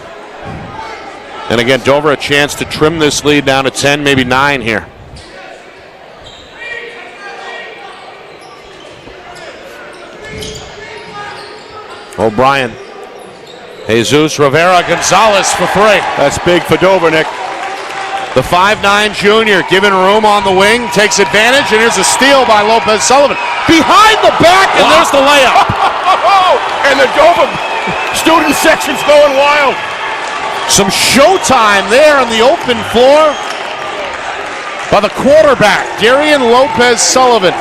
And again, Dover a chance to trim this lead down to 10, maybe 9 here. O'Brien. Jesus Rivera Gonzalez for 3. That's big for Dover, Nick. The 5'9 junior given room on the wing, takes advantage, and here's a steal by Lopez Sullivan. Behind the back, and there's the layup. And the Dover student section's going wild. Some showtime there on the open floor by the quarterback, Darian Lopez Sullivan.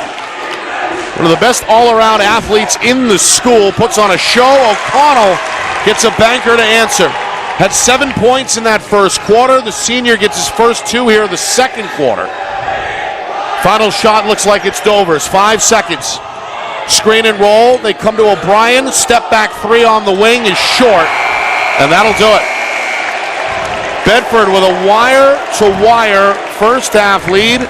One of the best all-around athletes in the school, puts on a show. O'Connell gets a banker to answer. Had 7 points in that first quarter. The senior gets his first 2 here in the second quarter. Final shot looks like it's Dover's. 5 seconds. Screen and roll. They come to O'Brien. Step back 3 on the wing is short. And that'll do it. Bedford with a wire-to-wire first half lead.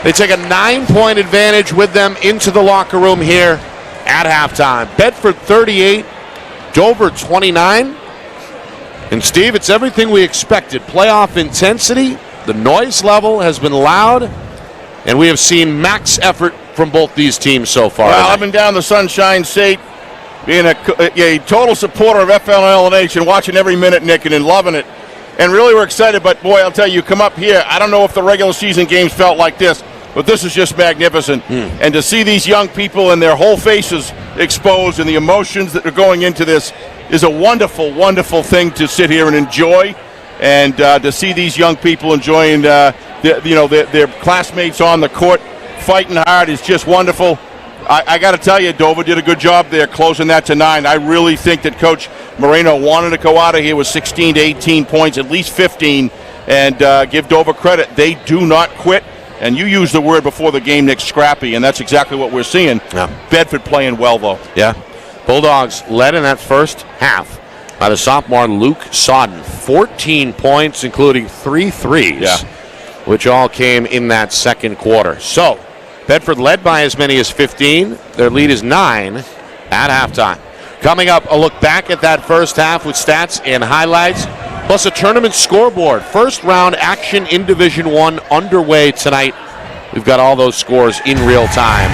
They take a 9-point advantage with them into the locker room here at halftime. Bedford 38, Dover 29. And Steve, it's everything we expected. Playoff intensity, the noise level has been loud, and we have seen max effort from both these teams so far. Well, I've been down the Sunshine State, being a total supporter of FNLNH and watching every minute, Nick, and loving it. And really we're excited, but boy, I'll tell you, come up here, I don't know if the regular season games felt like this, but this is just magnificent. And to see these young people and their whole faces exposed and the emotions that are going into this is a wonderful, wonderful thing to sit here and enjoy. And to see these young people enjoying their classmates on the court fighting hard is just wonderful. I got to tell you, Dover did a good job there closing that to 9. I really think that Coach Moreno wanted to go out of here with 16 to 18 points, at least 15, and give Dover credit. They do not quit. And you used the word before the game, Nick, scrappy, and that's exactly what we're seeing. Yeah. Bedford playing well, though. Yeah. Bulldogs led in that first half by the sophomore Luke Sodden. 14 points, including 3 threes, which all came in that second quarter. So, Bedford led by as many as 15. Their lead is 9 at halftime. Coming up, a look back at that first half with stats and highlights, plus a tournament scoreboard. First round action in Division I underway tonight. We've got all those scores in real time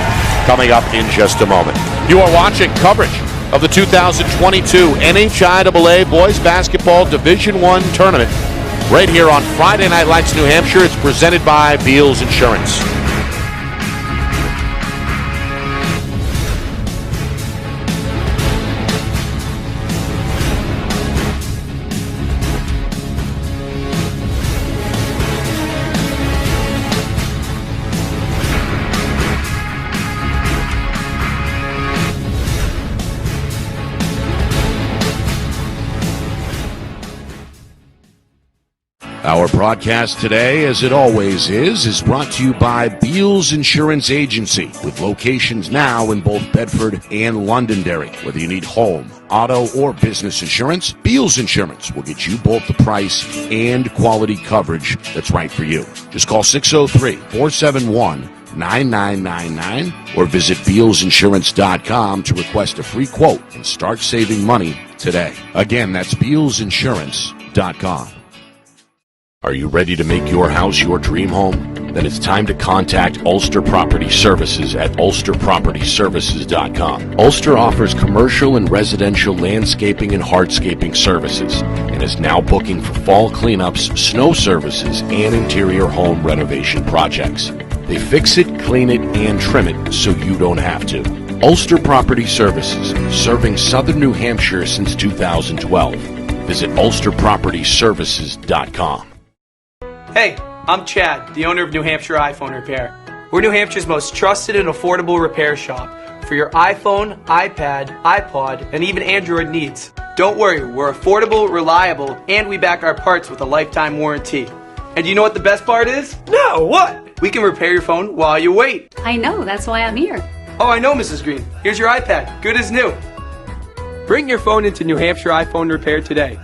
coming up in just a moment. You are watching coverage of the 2022 NHIAA Boys Basketball Division I Tournament right here on Friday Night Lights, New Hampshire. It's presented by Beals Insurance. Our broadcast today, as it always is brought to you by Beals Insurance Agency, with locations now in both Bedford and Londonderry. Whether you need home, auto, or business insurance, Beals Insurance will get you both the price and quality coverage that's right for you. Just call 603-471-9999 or visit BealsInsurance.com to request a free quote and start saving money today. Again, that's BealsInsurance.com. Are you ready to make your house your dream home? Then it's time to contact Ulster Property Services at ulsterpropertyservices.com. Ulster offers commercial and residential landscaping and hardscaping services and is now booking for fall cleanups, snow services, and interior home renovation projects. They fix it, clean it, and trim it so you don't have to. Ulster Property Services, serving southern New Hampshire since 2012. Visit ulsterpropertyservices.com. Hey, I'm Chad, the owner of New Hampshire iPhone Repair. We're New Hampshire's most trusted and affordable repair shop for your iPhone, iPad, iPod, and even Android needs. Don't worry, we're affordable, reliable, and we back our parts with a lifetime warranty. And you know what the best part is? No, what? We can repair your phone while you wait. I know, that's why I'm here. Oh, I know, Mrs. Green. Here's your iPad. Good as new. Bring your phone into New Hampshire iPhone Repair today.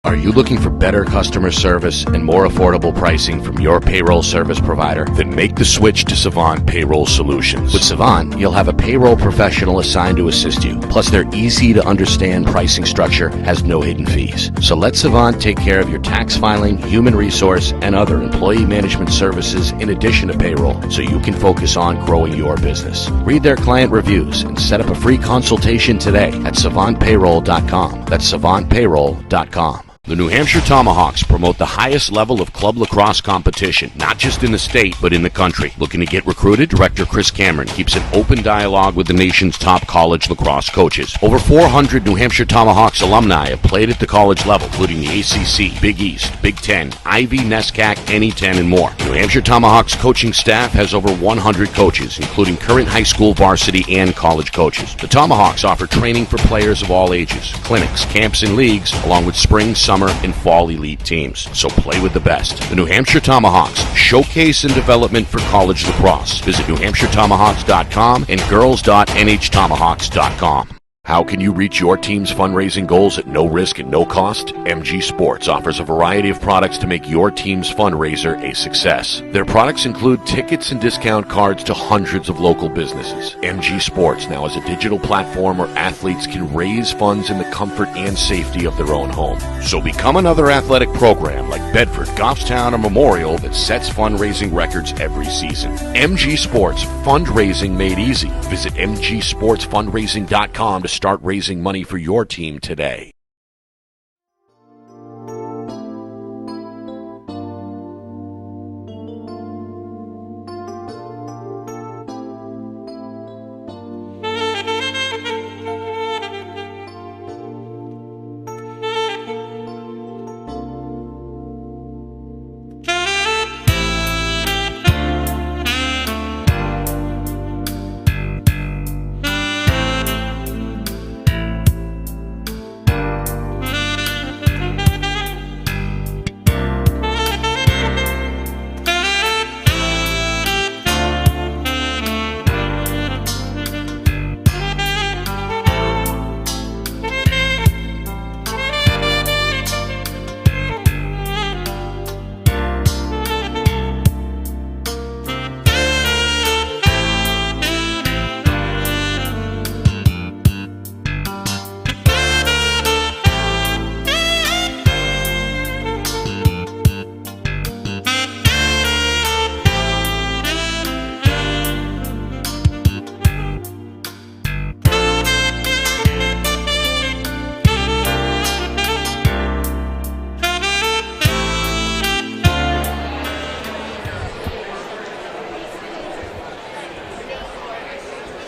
Are you looking for better customer service and more affordable pricing from your payroll service provider? Then make the switch to Savant Payroll Solutions. With Savant, you'll have a payroll professional assigned to assist you. Plus, their easy-to-understand pricing structure has no hidden fees. So let Savant take care of your tax filing, human resource, and other employee management services in addition to payroll, so you can focus on growing your business. Read their client reviews and set up a free consultation today at savantpayroll.com. That's savantpayroll.com. The New Hampshire Tomahawks promote the highest level of club lacrosse competition, not just in the state, but in the country. Looking to get recruited? Director Chris Cameron keeps an open dialogue with the nation's top college lacrosse coaches. Over 400 New Hampshire Tomahawks alumni have played at the college level, including the ACC, Big East, Big Ten, Ivy, NESCAC, NE10, and more. New Hampshire Tomahawks coaching staff has over 100 coaches, including current high school varsity and college coaches. The Tomahawks offer training for players of all ages, clinics, camps, and leagues, along with spring, summer, and fall elite teams. So play with the best. The New Hampshire Tomahawks, showcase and development for college lacrosse. Visit newhampshiretomahawks.com and girls.nhtomahawks.com. How can you reach your team's fundraising goals at no risk and no cost? MG Sports offers a variety of products to make your team's fundraiser a success. Their products include tickets and discount cards to hundreds of local businesses. MG Sports now has a digital platform where athletes can raise funds in the comfort and safety of their own home. So become another athletic program like Bedford, Goffstown, or Memorial that sets fundraising records every season. MG Sports, fundraising made easy. Visit mgsportsfundraising.com to start raising money for your team today.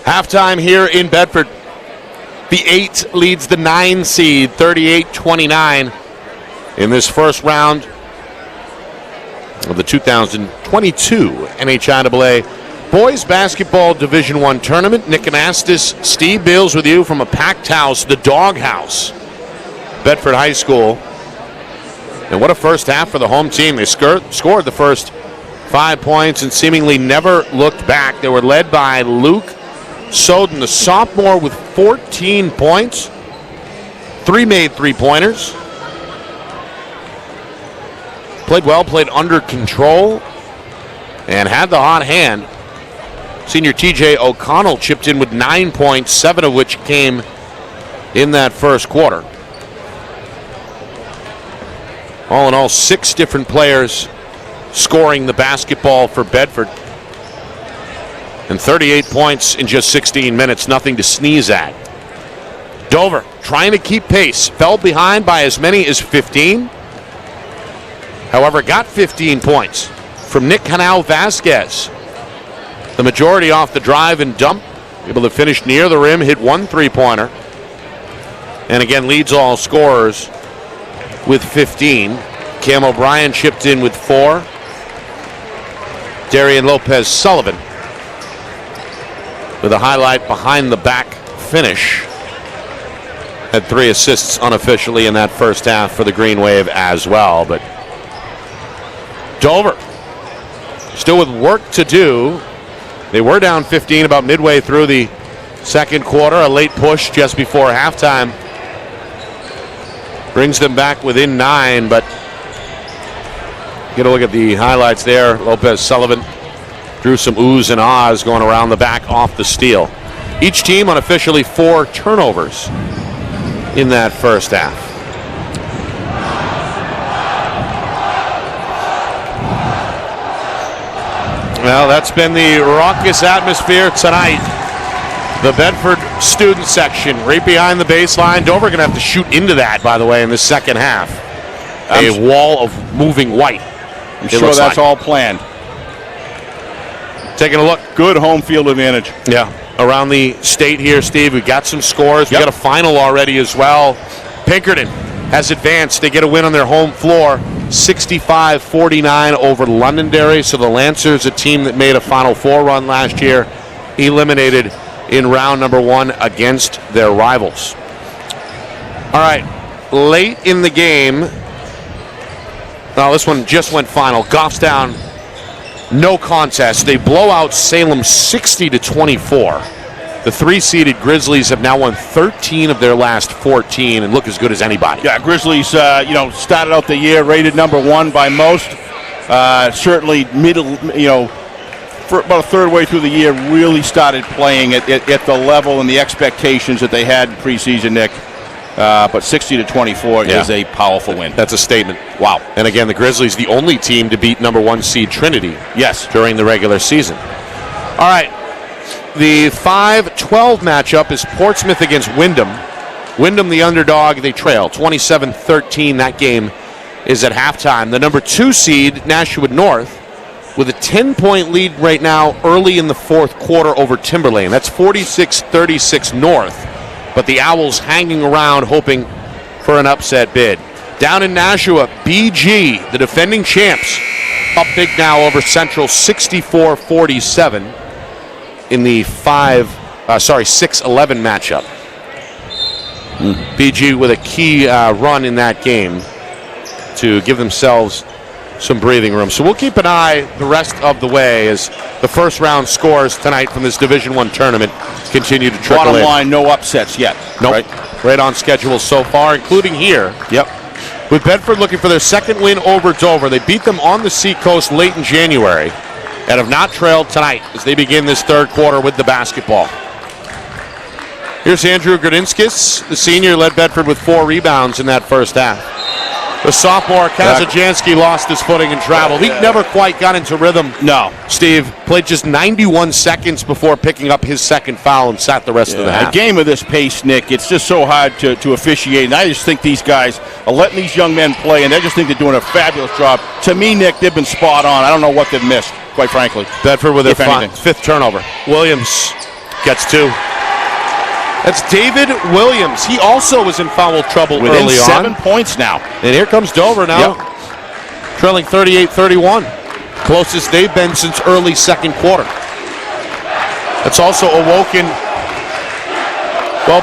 Halftime here in Bedford. The 8 leads the 9 seed, 38-29 in this first round of the 2022 NHIAA Boys Basketball Division I Tournament. Nick Anastas, Steve Beals with you from a packed house, the Dog House, Bedford High School. And what a first half for the home team. They scored the first 5 points and seemingly never looked back. They were led by Luke Soden, the sophomore, with 14 points. 3 made three-pointers. Played well, played under control, and had the hot hand. Senior TJ O'Connell chipped in with 9 points, 7 of which came in that first quarter. All in all, 6 different players scoring the basketball for Bedford. And 38 points in just 16 minutes, nothing to sneeze at. Dover trying to keep pace, fell behind by as many as 15. However, got 15 points from Nick Canal Vasquez. The majority off the drive and dump, able to finish near the rim, hit 1 3-pointer. And again, leads all scorers with 15. Cam O'Brien chipped in with 4. Darian Lopez Sullivan with a highlight behind the back finish. Had 3 assists unofficially in that first half for the Green Wave as well. But Dover still with work to do. They were down 15 about midway through the second quarter. A late push just before halftime brings them back within 9, but get a look at the highlights there. Lopez Sullivan drew some oohs and ahs going around the back off the steal. Each team unofficially 4 turnovers in that first half. Well, that's been the raucous atmosphere tonight. The Bedford student section right behind the baseline. Dover going to have to shoot into that, by the way, in the second half. A wall of moving white. I'm sure that's all planned. Taking a look. Good home field advantage. Yeah. Around the state here, Steve, we got some scores. Yep. We got a final already as well. Pinkerton has advanced. They get a win on their home floor, 65-49 over Londonderry. So the Lancers, a team that made a Final Four run last year, eliminated in round number 1 against their rivals. All right, late in the game. Now this one just went final. Goffstown, no contest. They blow out Salem 60-24. The 3-seeded Grizzlies have now won 13 of their last 14 and look as good as anybody. Yeah, Grizzlies, started out the year rated number 1 by most. Certainly middle, for about a third way through the year, really started playing at the level and the expectations that they had in preseason, Nick. But 60-24 is a powerful win. That's a statement. Wow. And again, the Grizzlies, the only team to beat number 1 seed Trinity. Yes. During the regular season. All right. The 5-12 matchup is Portsmouth against Wyndham. Wyndham, the underdog, they trail 27-13. That game is at halftime. The number 2 seed, Nashua North, with a 10-point lead right now early in the fourth quarter over Timberlane. That's 46-36 North. But the Owls hanging around hoping for an upset bid. Down in Nashua, BG, the defending champs, up big now over Central 64-47 in the 6-11 matchup. BG with a key run in that game to give themselves some breathing room. So we'll keep an eye the rest of the way as the first round scores tonight from this Division I tournament continue to trickle in. Bottom line, no upsets yet. Nope. Right on schedule so far, including here. Yep. With Bedford looking for their second win over Dover. They beat them on the Seacoast late in January and have not trailed tonight as they begin this third quarter with the basketball. Here's Andrew Grodinskis. The senior led Bedford with 4 rebounds in that first half. The sophomore, Kazajanski, lost his footing and traveled. He never quite got into rhythm. No. Steve played just 91 seconds before picking up his second foul and sat the rest of the half. A game of this pace, Nick, it's just so hard to officiate. And I just think these guys are letting these young men play, and I just think they're doing a fabulous job. To me, Nick, they've been spot on. I don't know what they've missed, quite frankly. Bedford with their 5th turnover. Williams gets 2. That's David Williams. He also was in foul trouble early on. 7 points now. And here comes Dover now, trailing 38-31. Closest they've been since early second quarter. That's also awoken,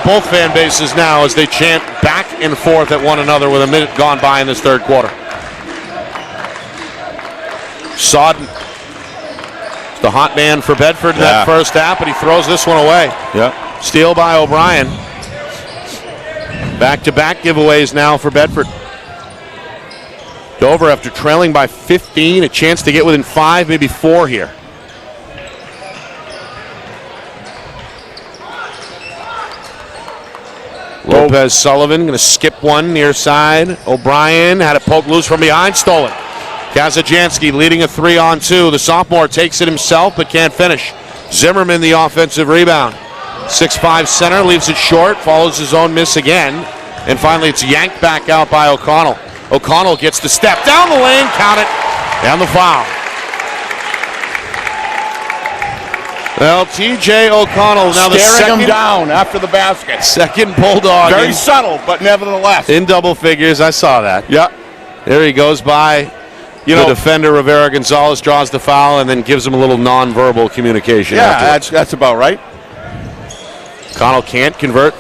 both fan bases now as they chant back and forth at one another with a minute gone by in this third quarter. Sodden, the hot man for Bedford in that first half, but he throws this one away. Yeah. Steal by O'Brien. Back-to-back giveaways now for Bedford. Dover, after trailing by 15, a chance to get within 5, maybe 4 here. Lopez Sullivan going to skip one near side. O'Brien had it poked loose from behind, stole it. Kazajanski leading a 3-on-2. The sophomore takes it himself but can't finish. Zimmerman the offensive rebound. 6'5" center leaves it short, follows his own miss again, and finally it's yanked back out by O'Connell. O'Connell gets the step down the lane, count it, and the foul. Well, T.J. O'Connell now the second him down after the basket. Second Bulldog. Very subtle, but nevertheless. In double figures, I saw that. Yeah. There he goes by. The defender, Rivera Gonzalez, draws the foul and then gives him a little nonverbal communication. Yeah, that's about right. Connell can't convert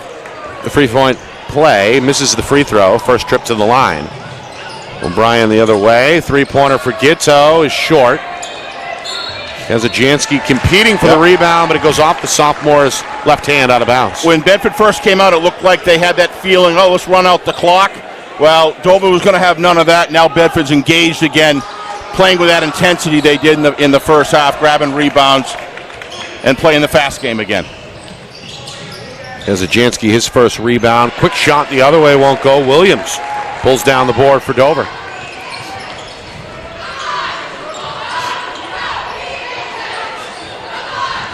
the free-point play. Misses the free throw. First trip to the line. O'Brien the other way. Three-pointer for Gitto is short. Kazajanski competing for the rebound, but it goes off the sophomore's left hand out of bounds. When Bedford first came out, it looked like they had that feeling, oh, let's run out the clock. Well, Dover was going to have none of that. Now Bedford's engaged again, playing with that intensity they did in the first half, grabbing rebounds and playing the fast game again. Kazajanski, his first rebound. Quick shot the other way, won't go. Williams pulls down the board for Dover.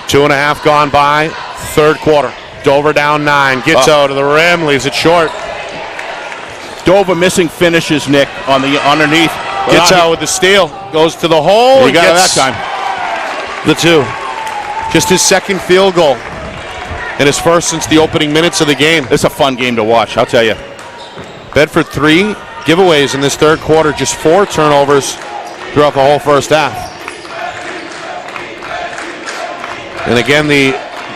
Two and a half gone by, third quarter. Dover down 9, gets out to the rim, leaves it short. Dover missing finishes, Nick, on the underneath. Gets out with the steal, goes to the hole. He got it that time. The 2. Just his second field goal, and his first since the opening minutes of the game. It's a fun game to watch, I'll tell you. Bedford 3 giveaways in this third quarter, just 4 turnovers throughout the whole first half. And again, the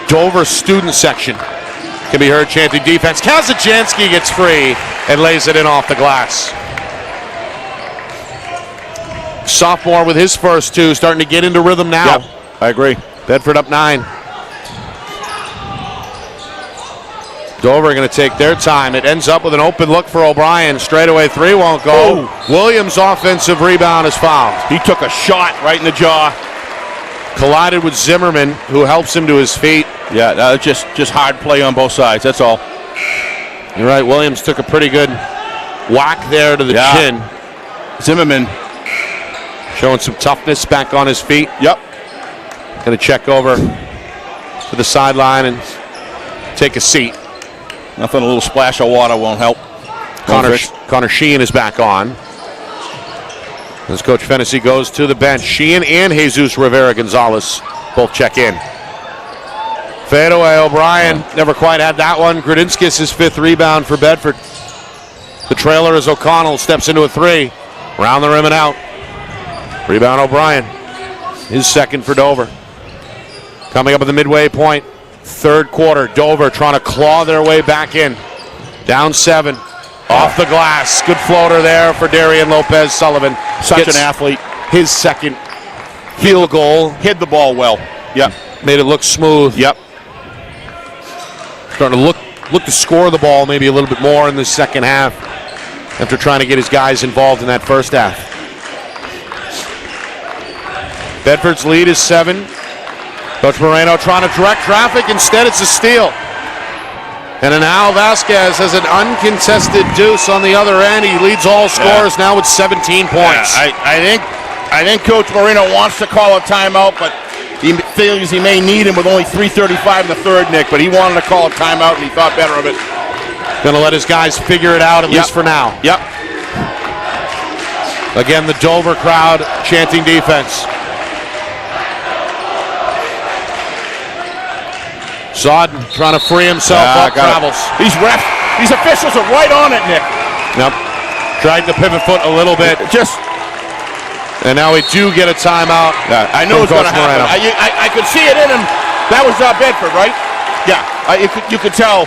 Dover student section can be heard chanting defense. Kazajanski gets free and lays it in off the glass. Sophomore with his first 2, starting to get into rhythm now. Yep, I agree. Bedford up 9. Dover going to take their time. It ends up with an open look for O'Brien. Straightaway 3 won't go. Oh. Williams' offensive rebound is fouled. He took a shot right in the jaw. Collided with Zimmerman, who helps him to his feet. Yeah, just hard play on both sides, that's all. You're right, Williams took a pretty good whack there to the chin. Zimmerman showing some toughness back on his feet. Yep. Going to check over to the sideline and take a seat. Nothing, a little splash of water won't help. Connor Sheehan is back on. As Coach Fennessy goes to the bench, Sheehan and Jesus Rivera Gonzalez both check in. Fadeaway, O'Brien never quite had that one. Grudinskis his 5th rebound for Bedford. The trailer as O'Connell steps into a 3. Round the rim and out. Rebound O'Brien. His 2nd for Dover. Coming up at the midway point. Third quarter, Dover trying to claw their way back in. Down 7. Off the glass. Good floater there for Darian Lopez Sullivan. Such an athlete. His 2nd field goal. Hid the ball well. Yep. Made it look smooth. Yep. Starting to look to score the ball maybe a little bit more in the second half after trying to get his guys involved in that first half. Bedford's lead is 7. Coach Moreno trying to direct traffic. Instead, it's a steal. And now Vasquez has an uncontested deuce on the other end. He leads all scorers now with 17 points. I think Coach Moreno wants to call a timeout, but he feels he may need him with only 3:35 in the third, Nick. But he wanted to call a timeout, and he thought better of it. Going to let his guys figure it out, at least for now. Yep. Again, the Dover crowd chanting defense. Sodden trying to free himself up, travels. These refs, these officials are right on it, Nick. Yep. Tried to pivot foot a little bit. And now we do get a timeout. Yeah, I knew it was going to happen. I could see it in him. That was Bedford, right? Yeah, you could tell.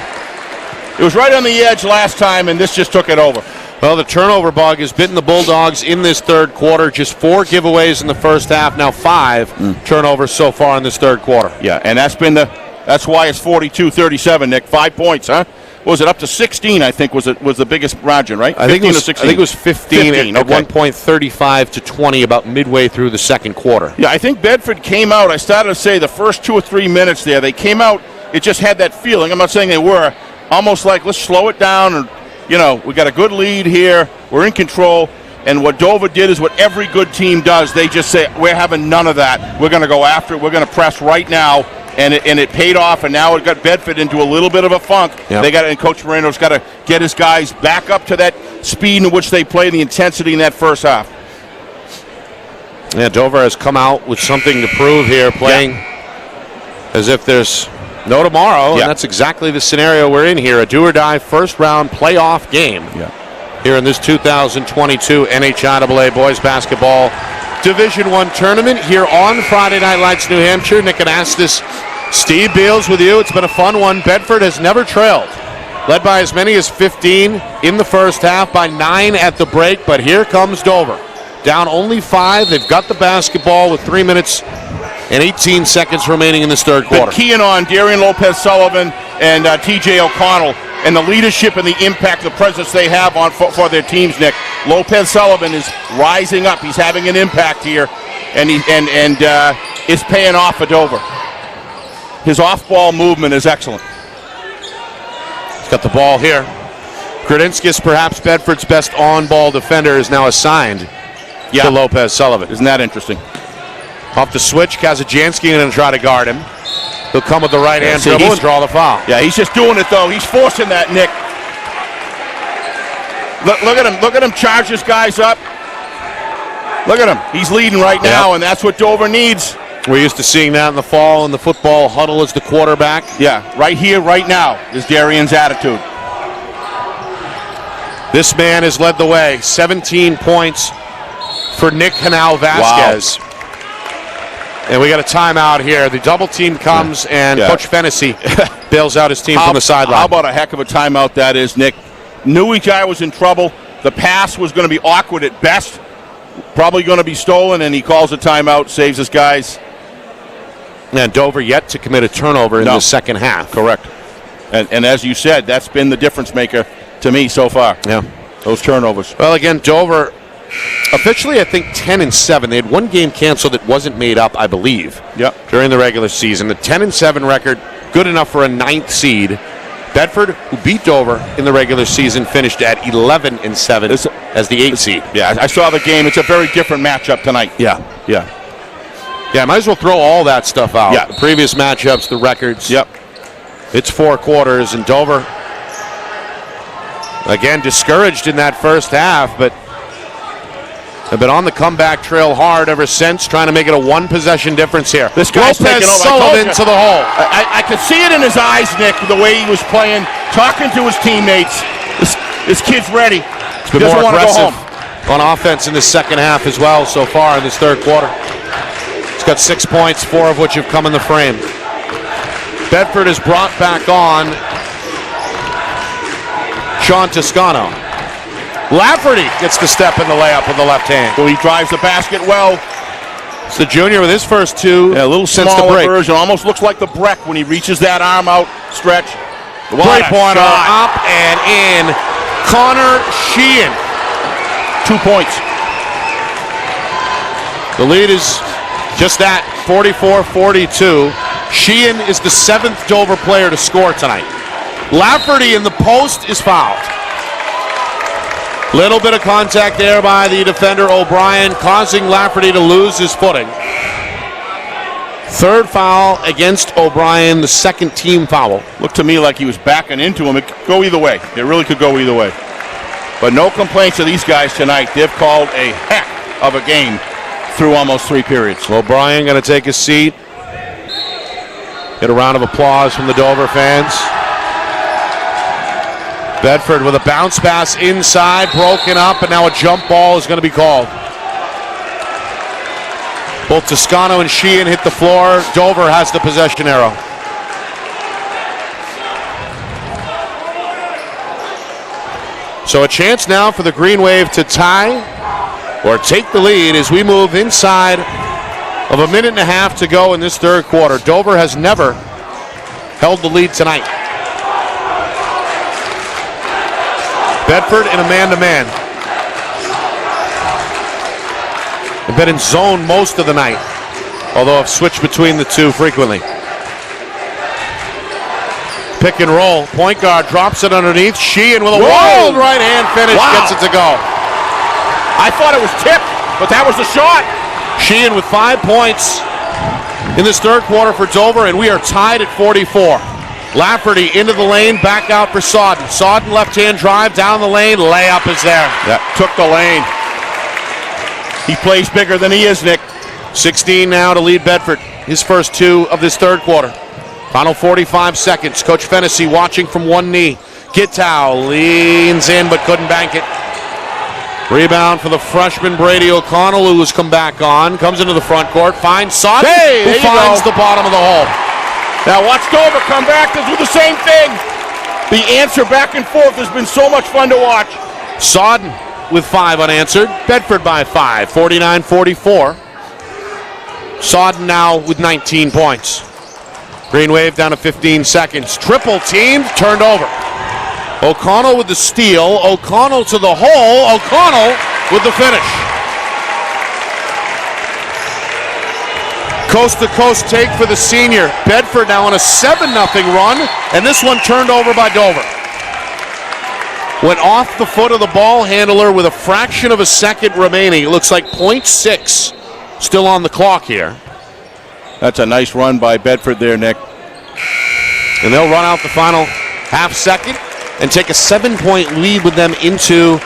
It was right on the edge last time, and this just took it over. Well, the turnover bug has bitten the Bulldogs in this third quarter. Just 4 giveaways in the first half. Now 5 turnovers so far in this third quarter. Yeah, and that's why it's 42-37, Nick. 5 points, huh? Was it up to 16? I think was the biggest margin, right? I think it was 15 at one point, 35-20, about midway through the second quarter. Yeah, I think Bedford came out. I started to say the first 2 or 3 minutes there, they came out. It just had that feeling. I'm not saying they were almost like let's slow it down, and we got a good lead here. We're in control. And what Dover did is what every good team does. They just say we're having none of that. We're going to go after it. We're going to press right now. And it paid off, and now it got Bedford into a little bit of a funk. Yep. And Coach Moreno's got to get his guys back up to that speed in which they play, the intensity in that first half. Yeah, Dover has come out with something to prove here, playing as if there's no tomorrow, and that's exactly the scenario we're in here, a do-or-die first-round playoff game here in this 2022 NHIAA Boys Basketball Division I tournament here on Friday Night Lights, New Hampshire. Nick Anastas, Steve Beals with you. It's been a fun one. Bedford has never trailed. Led by as many as 15 in the first half, by 9 at the break. But here comes Dover. Down only 5. They've got the basketball with 3 minutes and 18 seconds remaining in this third quarter. Been keying on Darian Lopez-Sullivan and T.J. O'Connell and the leadership and the impact, the presence they have for their teams, Nick. Lopez-Sullivan is rising up. He's having an impact here, and is paying off for Dover. His off-ball movement is excellent. He's got the ball here. Gradinskis, perhaps Bedford's best on-ball defender, is now assigned to Lopez-Sullivan. Isn't that interesting? Off the switch, Kazajanski going to try to guard him. He'll come with the right hand dribble and draw the foul. Yeah, he's just doing it, though. He's forcing that, Nick. Look at him. Look at him charge his guys up. Look at him. He's leading right now, and that's what Dover needs. We're used to seeing that in the fall in the football huddle as the quarterback. Yeah, right here, right now is Darian's attitude. This man has led the way. 17 points for Nick Hanau-Vasquez. Wow. And we got a timeout here. The double team comes, and Coach Fennessy bails out his team from the sideline. How about a heck of a timeout that is, Nick? Knew each guy was in trouble. The pass was going to be awkward at best. Probably going to be stolen, and he calls a timeout, saves his guys. And Dover yet to commit a turnover in the second half. Correct. And as you said, that's been the difference maker to me so far. Yeah. Those turnovers. Well, again, Dover officially, I think 10-7. They had one game canceled that wasn't made up, I believe. Yep. During the regular season, the 10-7 record, good enough for a 9th seed. Bedford, who beat Dover in the regular season, finished at 11-7 as the 8th seed. Yeah, I saw the game. It's a very different matchup tonight. Yeah. Might as well throw all that stuff out. Yeah. The previous matchups, the records. Yep. It's 4 quarters, and Dover, again, discouraged in that first half, but have been on the comeback trail hard ever since, trying to make it a one-possession difference here. This guy's taking over. Sullivan to the hole. I could see it in his eyes, Nick, the way he was playing, talking to his teammates. This kid's ready. He's been more aggressive on offense in the second half as well so far in this third quarter. He's got 6 points, 4 of which have come in the frame. Bedford is brought back on Sean Toscano. Lafferty gets the step in the layup with the left hand. Well, he drives the basket well. It's the junior with his first 2 a little since the smaller break. version. Almost looks like the Breck when he reaches that arm out stretch. Three-pointer up and in. Connor Sheehan. 2 points. The lead is just that, 44-42. Sheehan is the 7th Dover player to score tonight. Lafferty in the post is fouled. Little bit of contact there by the defender O'Brien, causing Lafferty to lose his footing. 3rd foul against O'Brien, the 2nd team foul. Looked to me like he was backing into him. It could go either way. It really could go either way. But no complaints to these guys tonight. They've called a heck of a game through almost 3 periods. O'Brien going to take a seat. Get a round of applause from the Dover fans. Bedford with a bounce pass inside, broken up, and now a jump ball is going to be called. Both Toscano and Sheehan hit the floor. Dover has the possession arrow. So a chance now for the Green Wave to tie or take the lead as we move inside of a minute and a half to go in this third quarter. Dover has never held the lead tonight. Bedford in a man-to-man. They've been in zone most of the night, although I've switched between the two frequently. Pick and roll. Point guard drops it underneath. Sheehan with a wild right-hand finish gets it to go. I thought it was tipped, but that was the shot. Sheehan with 5 points in this third quarter for Dover, and we are tied at 44. Lafferty into the lane, back out for Sodden. Sodden left-hand drive down the lane, layup is there. Yeah, took the lane. He plays bigger than he is, Nick. 16 now to lead Bedford. His first 2 of this third quarter. Final 45 seconds. Coach Fennessy watching from one knee. Gittow leans in but couldn't bank it. Rebound for the freshman Brady O'Connell, who has come back on. Comes into the front court, finds Sodden, who finds the bottom of the hole. Now watch Dover come back to do the same thing. The answer back and forth has been so much fun to watch. Sodden with 5 unanswered. Bedford by 5, 49-44. Sodden now with 19 points. Green Wave down to 15 seconds. Triple teamed, turned over. O'Connell with the steal. O'Connell to the hole. O'Connell with the finish. Coast-to-coast take for the senior. Bedford now on a 7-0 run, and this one turned over by Dover. Went off the foot of the ball handler with a fraction of a second remaining. It looks like 0.6 still on the clock here. That's a nice run by Bedford there, Nick. And they'll run out the final half second and take a 7-point lead with them into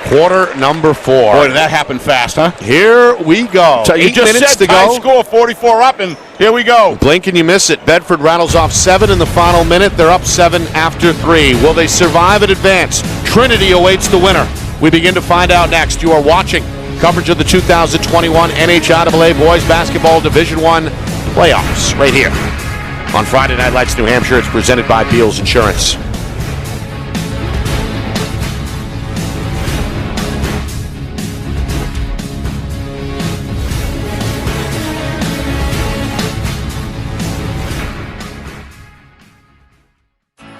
quarter number 4. Boy, did that happen fast, huh? Here we go. So you 8 just minutes said to go. Score 44 up, and here we go. Blink and you miss it. Bedford rattles off 7 in the final minute. They're up 7 after 3. Will they survive and advance? Trinity awaits the winner. We begin to find out next. You are watching coverage of the 2021 NHIAA Boys Basketball Division I playoffs right here on Friday Night Lights New Hampshire. It's presented by Beals Insurance.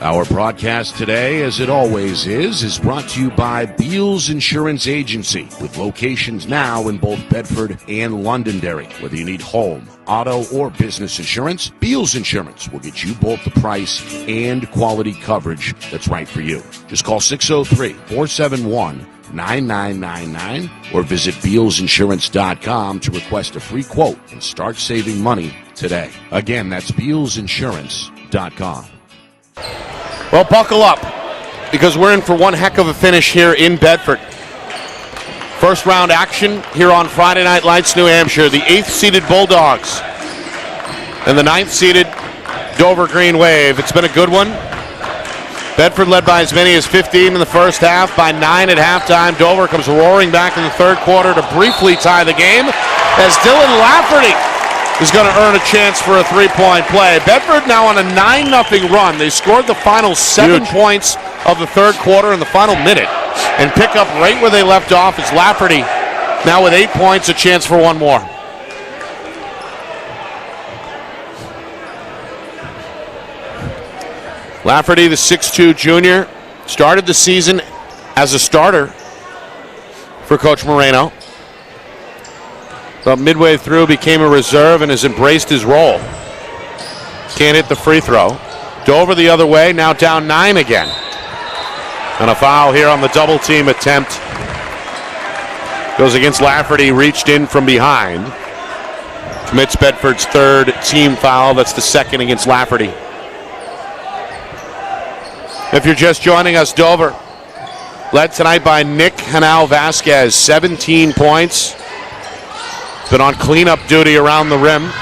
Our broadcast today, as it always is brought to you by Beals Insurance Agency, with locations now in both Bedford and Londonderry. Whether you need home, auto, or business insurance, Beals Insurance will get you both the price and quality coverage that's right for you. Just call 603-471-9999 or visit BealsInsurance.com to request a free quote and start saving money today. Again, that's BealsInsurance.com. Well, buckle up, because we're in for one heck of a finish here in Bedford. First round action here on Friday Night Lights New Hampshire. The 8th-seeded Bulldogs and the 9th-seeded Dover Green Wave. It's been a good one. Bedford led by as many as 15 in the first half, by 9 at halftime. Dover comes roaring back in the third quarter to briefly tie the game as Dylan Lafferty is going to earn a chance for a 3-point play. Bedford now on a 9-0 run. They scored the final 7 points of the third quarter in the final minute and pick up right where they left off as Lafferty now with 8 points, a chance for one more. Lafferty, the 6'2 junior, started the season as a starter for Coach Moreno. But midway through became a reserve and has embraced his role. Can't hit the free throw. Dover the other way, now down 9 again. And a foul here on the double team attempt. Goes against Lafferty, reached in from behind. Commits Bedford's third team foul. That's the second against Lafferty. If you're just joining us, Dover led tonight by Nick Hanau-Vasquez, 17 points. Been on cleanup duty around the rim.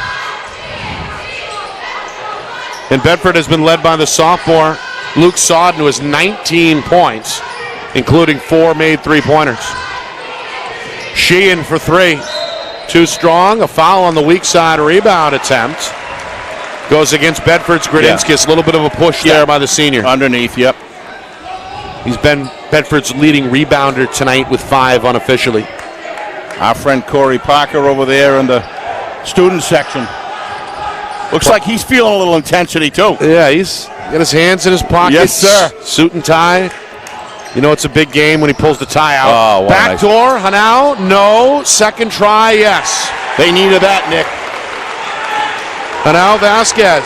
And Bedford has been led by the sophomore Luke Sodden, who has 19 points, including 4 made three-pointers. Sheehan for 3. Too strong. A foul on the weak side rebound attempt. Goes against Bedford's Gradinskis. A little bit of a push there by the senior. Underneath, yep. He's been Bedford's leading rebounder tonight with 5 unofficially. Our friend Corey Parker over there in the student section. Looks like he's feeling a little intensity, too. Yeah, he's got his hands in his pockets. Yes, sir. Suit and tie. You know it's a big game when he pulls the tie out. Oh, wow, Backdoor, Hanau, no. Second try, yes. They needed that, Nick. Hanau-Vasquez.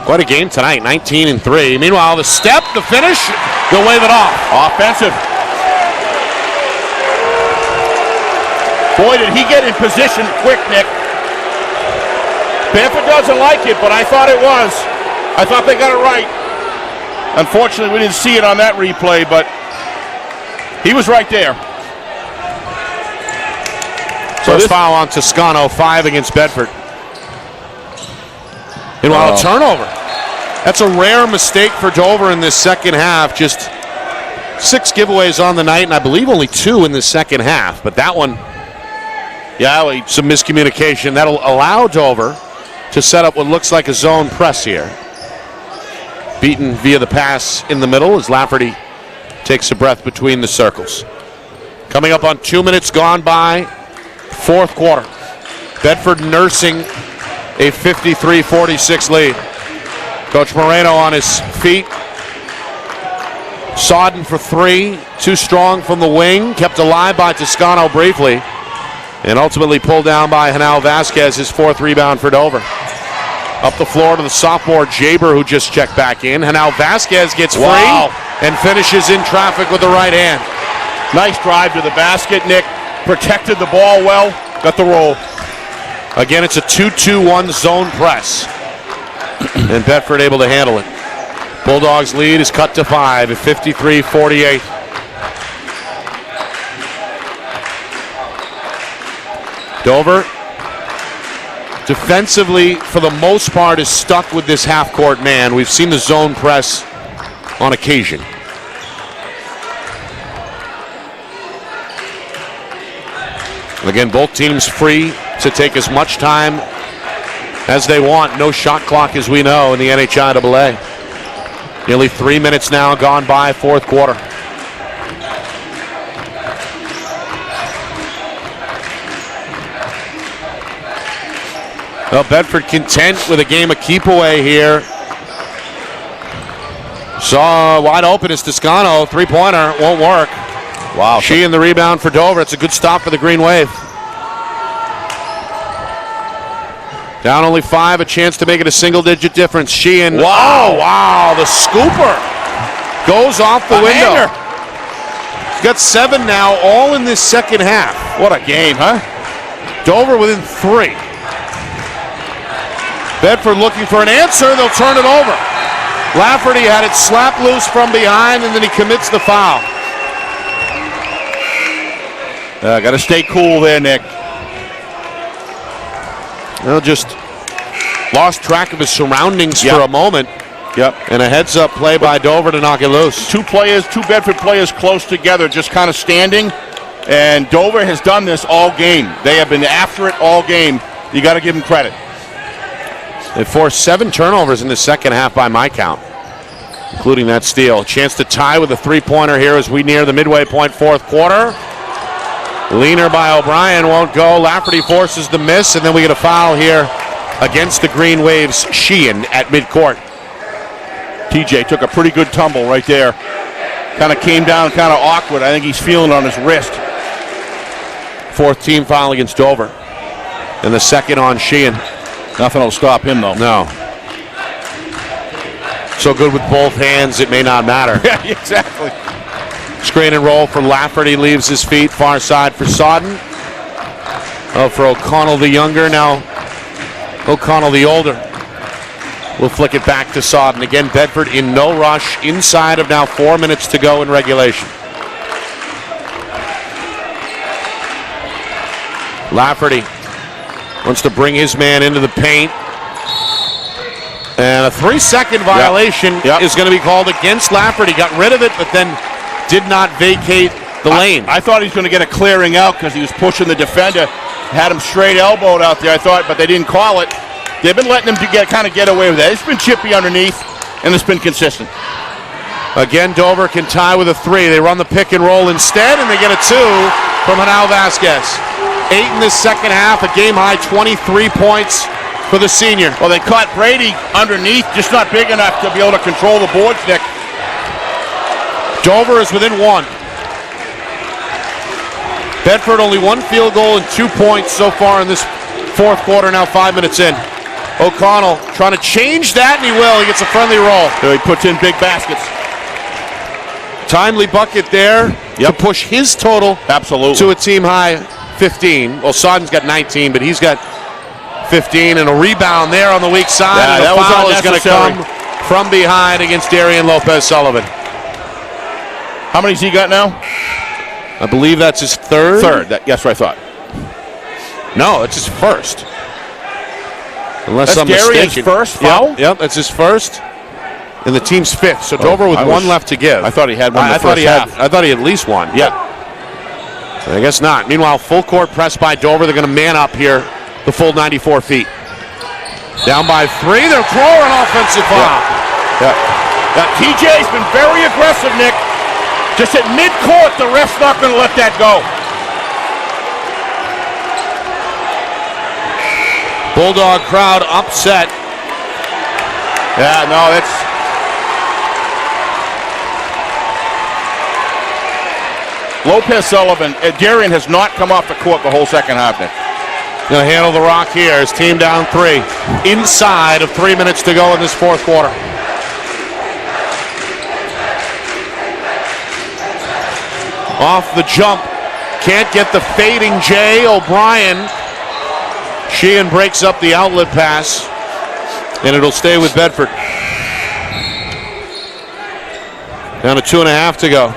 Quite a game tonight, 19-3. Meanwhile, the step, the finish, they'll wave it off. Offensive. Boy, did he get in position quick, Nick. Bedford doesn't like it, but I thought it was. I thought they got it right. Unfortunately, we didn't see it on that replay, but he was right there. So this foul on Toscano, 5 against Bedford. Meanwhile, a turnover. That's a rare mistake for Dover in this second half. Just 6 giveaways on the night, and I believe only 2 in the second half. But that one, some miscommunication. That'll allow Dover to set up what looks like a zone press here. Beaten via the pass in the middle as Lafferty takes a breath between the circles. Coming up on 2 minutes gone by Fourth quarter. Bedford nursing a 53-46 lead. Coach Moreno on his feet. Sodden for three. Too strong from the wing. Kept alive by Toscano briefly. And ultimately pulled down by Hanal Vasquez, his fourth rebound for Dover. Up the floor to the sophomore Jaber, who just checked back in. Hanal Vasquez gets free and finishes in traffic with the right hand. Nice drive to the basket, Nick. Protected the ball well. Got the roll. Again, it's a 2-2-1 zone press. And Bedford able to handle it. Bulldogs lead is cut to 5 at 53-48. Dover, defensively, for the most part, is stuck with this half-court man. We've seen the zone press on occasion. Again, both teams free to take as much time as they want. No shot clock, as we know, in the NHIAA. Nearly 3 minutes now gone by, fourth quarter. Well, Bedford content with a game of keep away here. Saw wide open is Toscano. Three-pointer won't work. Wow. She in the rebound for Dover. It's a good stop for the Green Wave. Down only 5, a chance to make it a single-digit difference. Sheehan. Wow. Oh, wow. The scooper goes off the window. He's got 7 now, all in this second half. What a game, huh? Dover within 3. Bedford looking for an answer. They'll turn it over. Lafferty had it slapped loose from behind, and then he commits the foul. Got to stay cool there, Nick. Well, just lost track of his surroundings for a moment. Yep. And a heads-up play by Dover to knock it loose. Two Bedford players close together, just kind of standing. And Dover has done this all game. They have been after it all game. You got to give them credit. They forced 7 turnovers in the second half by my count, including that steal. Chance to tie with a three-pointer here as we near the midway point, fourth quarter. Leaner by O'Brien won't go. Lafferty forces the miss, and then we get a foul here against the Green Waves. Sheehan at midcourt. TJ took a pretty good tumble right there. Kind of came down kind of awkward. I think he's feeling it on his wrist. Fourth team foul against Dover. And the second on Sheehan. Nothing will stop him, though. No. So good with both hands, it may not matter. Yeah, exactly. Screen and roll for Lafferty, leaves his feet, far side for Sodden. Oh, for O'Connell the younger, now O'Connell the older. We'll flick it back to Sodden. Again, Bedford in no rush, inside of now 4 minutes to go in regulation. Lafferty wants to bring his man into the paint. And a 3-second violation is going to be called against Lafferty. Got rid of it, but then did not vacate the lane. I thought he was going to get a clearing out because he was pushing the defender. Had him straight elbowed out there, I thought, but they didn't call it. They've been letting him kind of get away with that. It's been chippy underneath, and it's been consistent. Again, Dover can tie with a 3. They run the pick and roll instead, and they get a 2 from Hanal Vasquez. 8 in this second half, a game-high 23 points for the senior. Well, they caught Brady underneath, just not big enough to be able to control the boards, Nick. Dover is within 1. Bedford only 1 field goal and 2 points so far in this fourth quarter, now 5 minutes in. O'Connell trying to change that, and he will. He gets a friendly roll. So he puts in big baskets. Timely bucket there to push his total to a team-high 15. Well, Sodden's got 19, but he's got 15, and a rebound there on the weak side. Yeah, and that the foul was is going to come from behind against Darian Lopez-Sullivan. How many's he got now? I believe that's his third. That's what I thought. No, it's his first. Unless that's I'm Darian's mistaken. first foul? Yep, that's his first. And the team's 5th. So Dover with 1 left to give. I thought he had one in the first half. I thought he had at least 1. Yeah. I guess not. Meanwhile, full court press by Dover. They're going to man up here the full 94 feet. Down by 3. They'll throw an offensive foul. Yeah. TJ's been very aggressive, Nick. Just at midcourt, the ref's not going to let that go. Bulldog crowd upset. Yeah, no, that's... Lopez Sullivan, Darian has not come off the court the whole second half, Nick. Going to handle the rock here. His team down 3. Inside of 3 minutes to go in this fourth quarter. Off the jump. Can't get the fading Jay O'Brien. Sheehan breaks up the outlet pass. And it'll stay with Bedford. Down to 2.5 to go.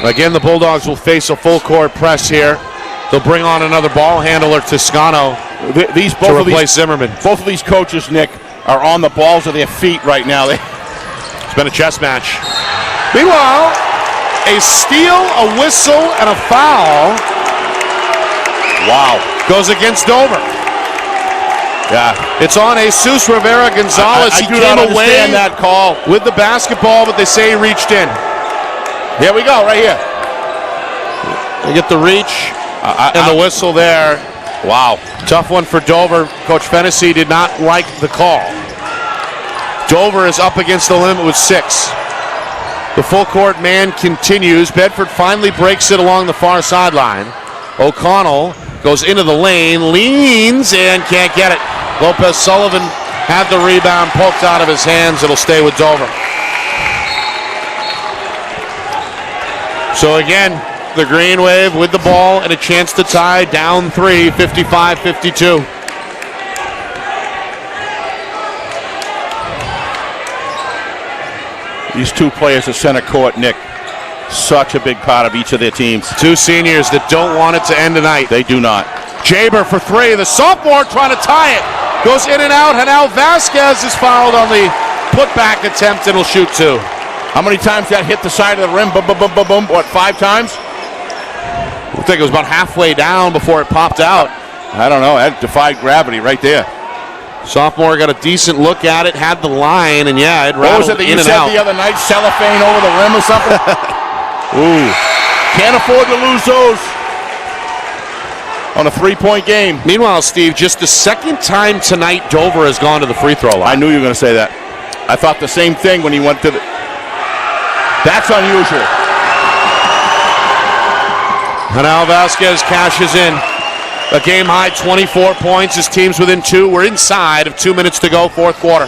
Again, the Bulldogs will face a full court press here. They'll bring on another ball handler, Toscano, to replace Zimmerman. Both of these coaches, Nick, are on the balls of their feet right now. It's been a chess match. Meanwhile, a steal, a whistle, and a foul. Wow. Goes against Dover. Yeah. It's on Jesus Rivera Gonzalez. I do not understand that call. With the basketball, but they say he reached in. Here we go, right here. They get the reach and the whistle there. Wow. Tough one for Dover. Coach Fennessy did not like the call. Dover is up against the limit with 6. The full court man continues. Bedford finally breaks it along the far sideline. O'Connell goes into the lane, leans, and can't get it. Lopez Sullivan had the rebound poked out of his hands. It'll stay with Dover. So again, the Green Wave with the ball and a chance to tie, down 3, 55-52. These two players at center court, Nick, such a big part of each of their teams. 2 seniors that don't want it to end tonight. They do not. Jaber for 3. The sophomore trying to tie it. Goes in and out. Hanel Vasquez is fouled on the putback attempt and will shoot 2. How many times that hit the side of the rim? Boom, boom, boom, boom, boom. What, 5 times? I think it was about halfway down before it popped out. I don't know. That defied gravity right there. Sophomore got a decent look at it, had the line, and yeah, it rattled rattled in and out. What was it that you said the other night? Cellophane over the rim or something? Ooh. Can't afford to lose those on a 3-point game. Meanwhile, Steve, just the second time tonight Dover has gone to the free throw line. I knew you were going to say that. I thought the same thing when he went to the... That's unusual. Hanel Vasquez cashes in. A game-high 24 points. His team's within 2. We're inside of 2 minutes to go, fourth quarter.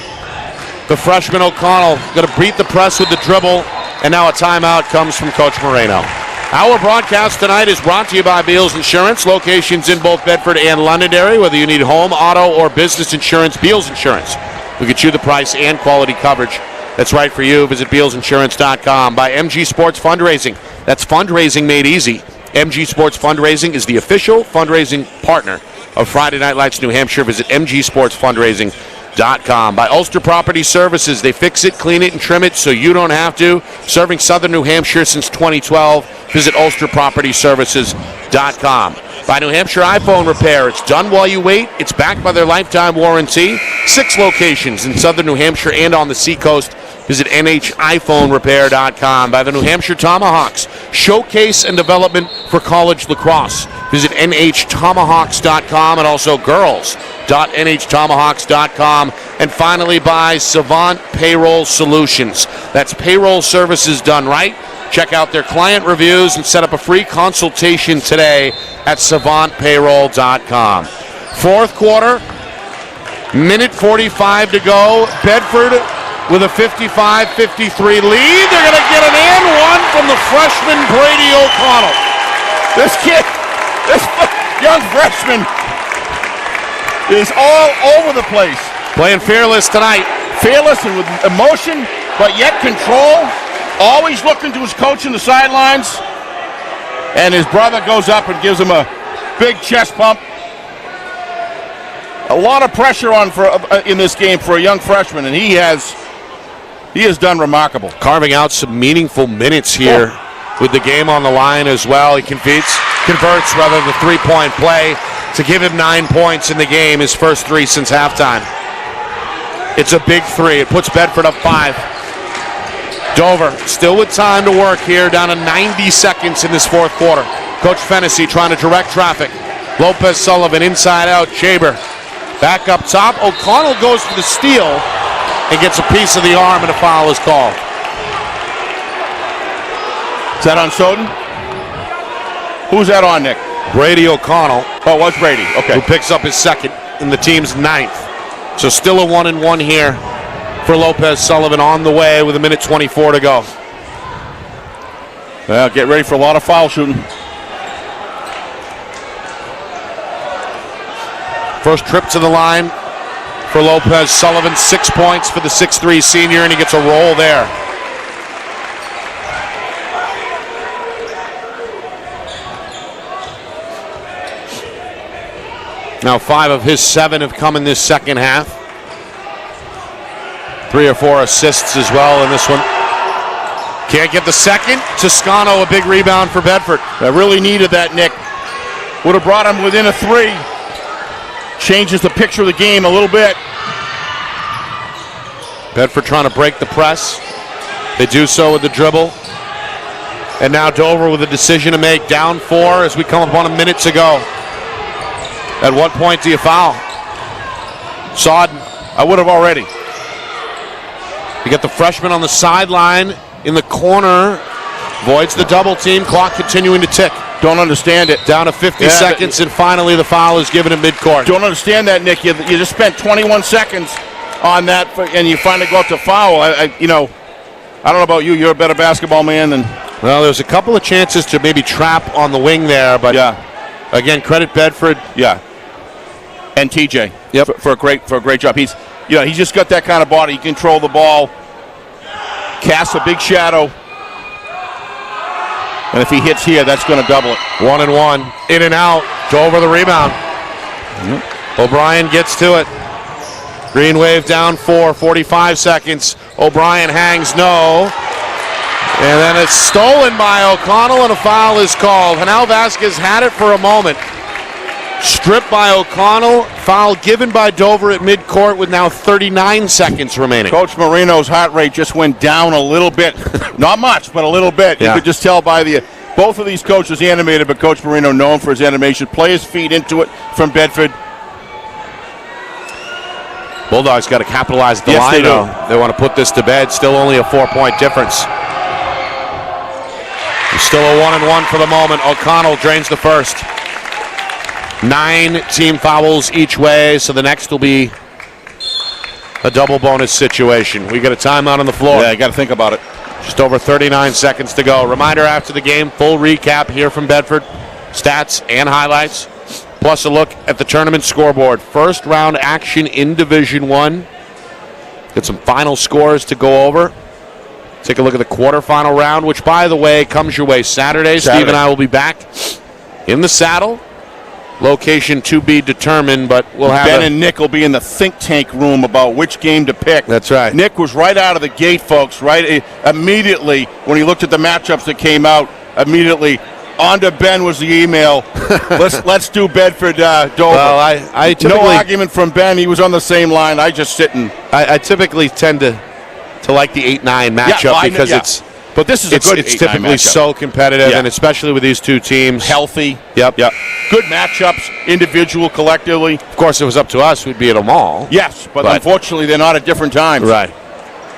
The freshman O'Connell going to beat the press with the dribble, and now a timeout comes from Coach Moreno. Our broadcast tonight is brought to you by Beals Insurance. Locations in both Bedford and Londonderry. Whether you need home, auto, or business insurance, Beals Insurance will get you the price and quality coverage that's right for you. Visit BealsInsurance.com. By MG Sports Fundraising. That's fundraising made easy. MG Sports Fundraising is the official fundraising partner of Friday Night Lights New Hampshire. Visit MGSportsFundraising.com. By Ulster Property Services. They fix it, clean it, and trim it so you don't have to. Serving Southern New Hampshire since 2012. Visit UlsterPropertyServices.com. By New Hampshire iPhone Repair. It's done while you wait. It's backed by their lifetime warranty. 6 locations in Southern New Hampshire and on the seacoast. Visit NHIPhoneRepair.com. By the New Hampshire Tomahawks. Showcase and development for college lacrosse. Visit NHTomahawks.com and also girls.NHTomahawks.com. And finally by Savant Payroll Solutions. That's payroll services done right. Check out their client reviews and set up a free consultation today at savantpayroll.com. Fourth quarter, minute 45 to go. Bedford with a 55-53 lead. They're going to get an and one from the freshman Brady O'Connell. This kid, this young freshman is all over the place. Playing fearless tonight. Fearless and with emotion, but yet control. Always looking to his coach in the sidelines. And his brother goes up and gives him a big chest bump. A lot of pressure on in this game for a young freshman, and he has done remarkable. Carving out some meaningful minutes here with the game on the line as well. He converts the three-point play to give him 9 points in the game, his first 3 since halftime. It's a big 3. It puts Bedford up 5. Dover still with time to work here, down to 90 seconds in this fourth quarter. Coach Fennessy trying to direct traffic. Lopez Sullivan inside out. Chaber back up top. O'Connell goes for the steal and gets a piece of the arm, and a foul is called. Is that on Soden? Who's that on, Nick? Brady O'Connell. Oh, it was Brady. Okay. Who picks up his second in the team's ninth. So still a 1-and-1 here for Lopez Sullivan on the way with 1:24 to go. Well, get ready for a lot of foul shooting. First trip to the line for Lopez Sullivan. 6 points for the 6'3 senior, and he gets a roll there. Now 5 of his 7 have come in this second half. 3 or 4 assists as well in this one. Can't get the second. Toscano, a big rebound for Bedford. I really needed that, Nick. Would have brought him within a 3. Changes the picture of the game a little bit. Bedford trying to break the press. They do so with the dribble. And now Dover with a decision to make. Down 4 as we come up on a minute to go. At what point do you foul? Sodden. I would have already. You get the freshman on the sideline in the corner. Voids the double team. Clock continuing to tick. Don't understand it. Down to 50 seconds, and finally the foul is given at midcourt. Don't understand that, Nick. You just spent 21 seconds on that, and you finally go up to foul. I don't know about you. You're a better basketball man than. Well, there's a couple of chances to maybe trap on the wing there, but again, credit Bedford. Yeah. And TJ. Yep. For a great job. He's just got that kind of body. He can control the ball, casts a big shadow. And if he hits here, that's going to double it. 1-and-1. In and out. Dover the rebound. O'Brien gets to it. Green Wave down 4. 45 seconds. O'Brien hangs no. And then it's stolen by O'Connell, and a foul is called. Hanal Vasquez had it for a moment. Stripped by O'Connell. Foul given by Dover at midcourt with now 39 seconds remaining. Coach Marino's heart rate just went down a little bit. Not much, but a little bit. Yeah. You could just tell by both of these coaches animated, but Coach Marino known for his animation. Play his feet into it from Bedford. Bulldogs got to capitalize the Yes, line, they do. though. They want to put this to bed. Still only a 4-point difference. Still a 1-and-1 for the moment. O'Connell drains the first. 9 team fouls each way, so the next will be a double bonus situation. We got a timeout on the floor. Yeah, you got to think about it. Just over 39 seconds to go. Reminder after the game, full recap here from Bedford. Stats and highlights, plus a look at the tournament scoreboard. First round action in Division I. Got some final scores to go over. Take a look at the quarterfinal round, which, by the way, comes your way Saturday. Steve and I will be back in the saddle. Location to be determined, but we'll have Ben and Nick will be in the think tank room about which game to pick. That's right. Nick was right out of the gate, folks, right immediately when he looked at the matchups that came out. Immediately on to Ben was the email. let's do Bedford Dover. Well, I typically, no argument from Ben. He was on the same line. I just sit and I typically tend to like the 8-9 matchup because it's. But this is It's typically matchup. So competitive, and especially with these two teams. Healthy. Yep. Good matchups, individual, collectively. Of course, if it was up to us, we'd be at them all. Yes, but unfortunately, they're not at different times. Right.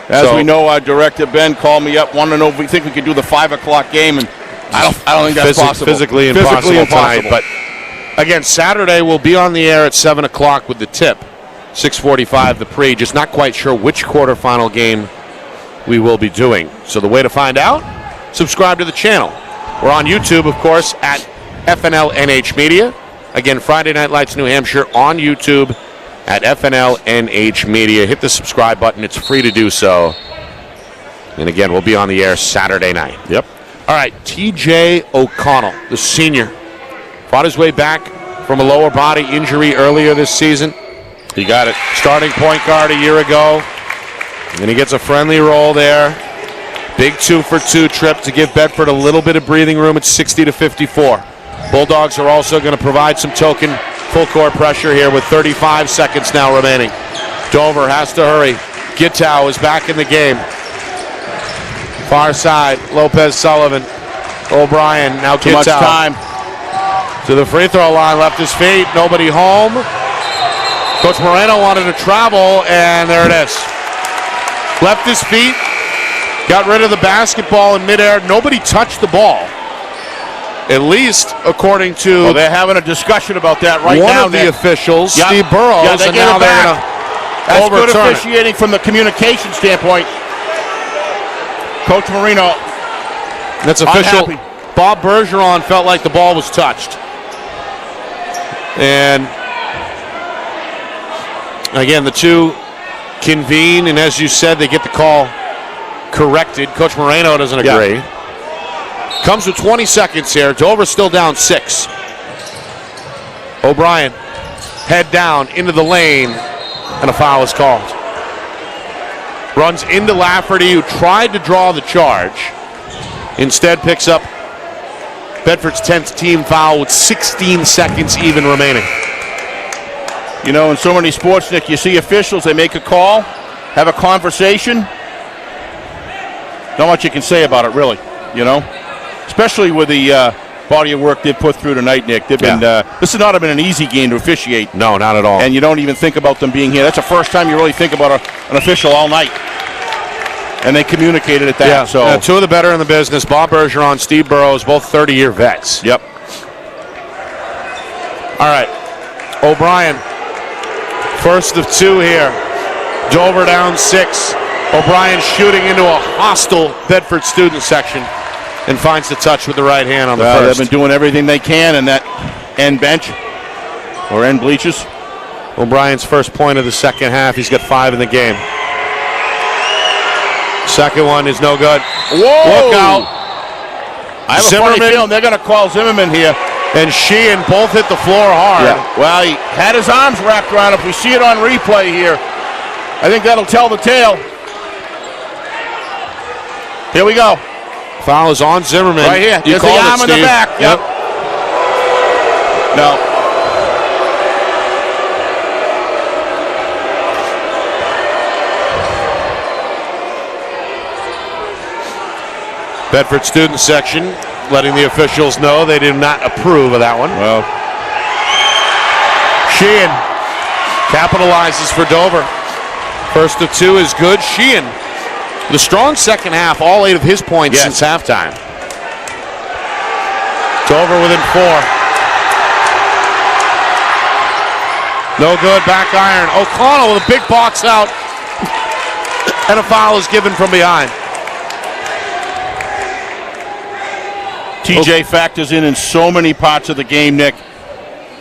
As we know, our director, Ben, called me up, wanted to know if we think we could do the 5 o'clock game, and I don't think that's possible. Physically impossible tonight. But, again, Saturday we'll be on the air at 7 o'clock with the tip. 6:45 the pre. Just not quite sure which quarterfinal game we will be doing. So the way to find out, subscribe to the channel. We're on YouTube, of course, at FNLNH Media. Again, Friday Night Lights New Hampshire on YouTube at FNLNH Media. Hit the subscribe button. It's free to do so. And again, we'll be on the air Saturday night. Yep. All right, TJ O'Connell, the senior, fought his way back from a lower body injury earlier this season. He got it. Starting point guard a year ago. And he gets a friendly roll there. Big 2-for-2 trip to give Bedford a little bit of breathing room at 60-54. Bulldogs are also going to provide some token full court pressure here with 35 seconds now remaining. Dover has to hurry. Gittow is back in the game. Far side, Lopez Sullivan. O'Brien now Too kicks much out. time. To the free throw line, left his feet, nobody home. Coach Moreno wanted to travel, and there it is. Left his feet, got rid of the basketball in midair. Nobody touched the ball. At least according to Well, they're having a discussion about that right one now. of the officials, Yep. Steve Burrows, Yeah, they and get now it they're back. going to That's good overturn it. officiating from the communication standpoint. Coach Marino. That's official. Unhappy. Bob Bergeron felt like the ball was touched. And again, the two convene, and as you said, they get the call corrected. Coach Moreno doesn't agree. Comes with 20 seconds here. Dover still down 6. O'Brien, head down into the lane, and a foul is called. Runs into Lafferty, who tried to draw the charge. Instead picks up Bedford's 10th team foul with 16 seconds even remaining. You know, in so many sports, Nick, you see officials, they make a call, have a conversation. Not much you can say about it, really, you know? Especially with the body of work they've put through tonight, Nick. They've been, this has not been an easy game to officiate. No, not at all. And you don't even think about them being here. That's the first time you really think about an official all night. And they communicated at that. Yeah, so two of the better in the business, Bob Bergeron, Steve Burrows, both 30-year vets. Yep. All right, O'Brien, first of 2 here. Dover down 6. O'Brien shooting into a hostile Bedford student section and finds the touch with the right hand on the first. They've been doing everything they can in that end bench or end bleachers. O'Brien's first point of the second half. He's got 5 in the game. Second one is no good. Whoa! Look out. I have Zimmerman. a funny feeling they're going to call Zimmerman here. And Sheehan both hit the floor hard. Yeah. Well, he had his arms wrapped around. If we see it on replay here, I think that'll tell the tale. Here we go. Foul is on Zimmerman. Right here. You There's the called arm it, in the Steve. back. Yep. No. Bedford student section letting the officials know they do not approve of that one. Well, Sheehan capitalizes for Dover. First of 2 is good. Sheehan, the strong second half, all 8 of his points since halftime. Dover within 4. No good, back iron. O'Connell with a big box out. And a foul is given from behind. TJ factors in so many parts of the game, Nick.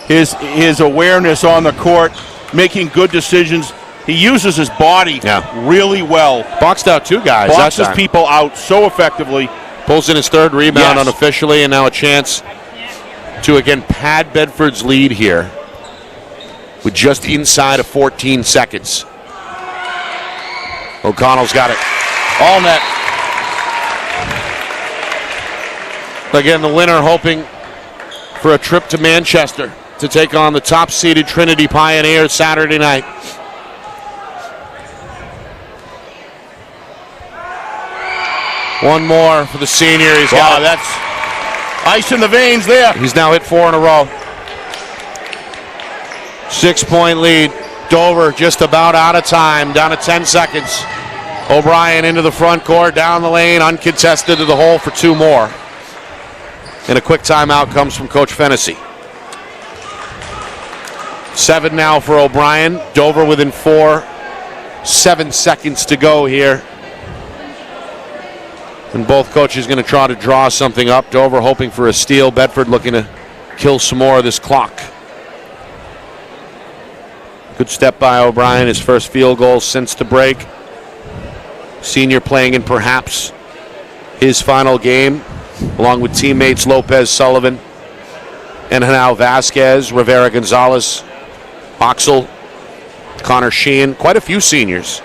His awareness on the court, making good decisions. He uses his body really well. Boxed out 2 guys. Boxes people out so effectively. Pulls in his 3rd rebound unofficially, and now a chance to again pad Bedford's lead here with just inside of 14 seconds. O'Connell's got it. All net. Again, the winner hoping for a trip to Manchester to take on the top-seeded Trinity Pioneers Saturday night. One more for the senior. He's got that's ice in the veins there. He's now hit 4 in a row. 6-point lead. Dover just about out of time, down to 10 seconds. O'Brien into the front court, down the lane, uncontested to the hole for 2 more. And a quick timeout comes from Coach Fennessy. 7 now for O'Brien. Dover within 4. 7 seconds to go here. And both coaches going to try to draw something up. Dover hoping for a steal. Bedford looking to kill some more of this clock. Good step by O'Brien. His first field goal since the break. Senior playing in perhaps his final game, along with teammates Lopez Sullivan and now Vasquez, Rivera Gonzalez, Oxel, Connor Sheehan. Quite a few seniors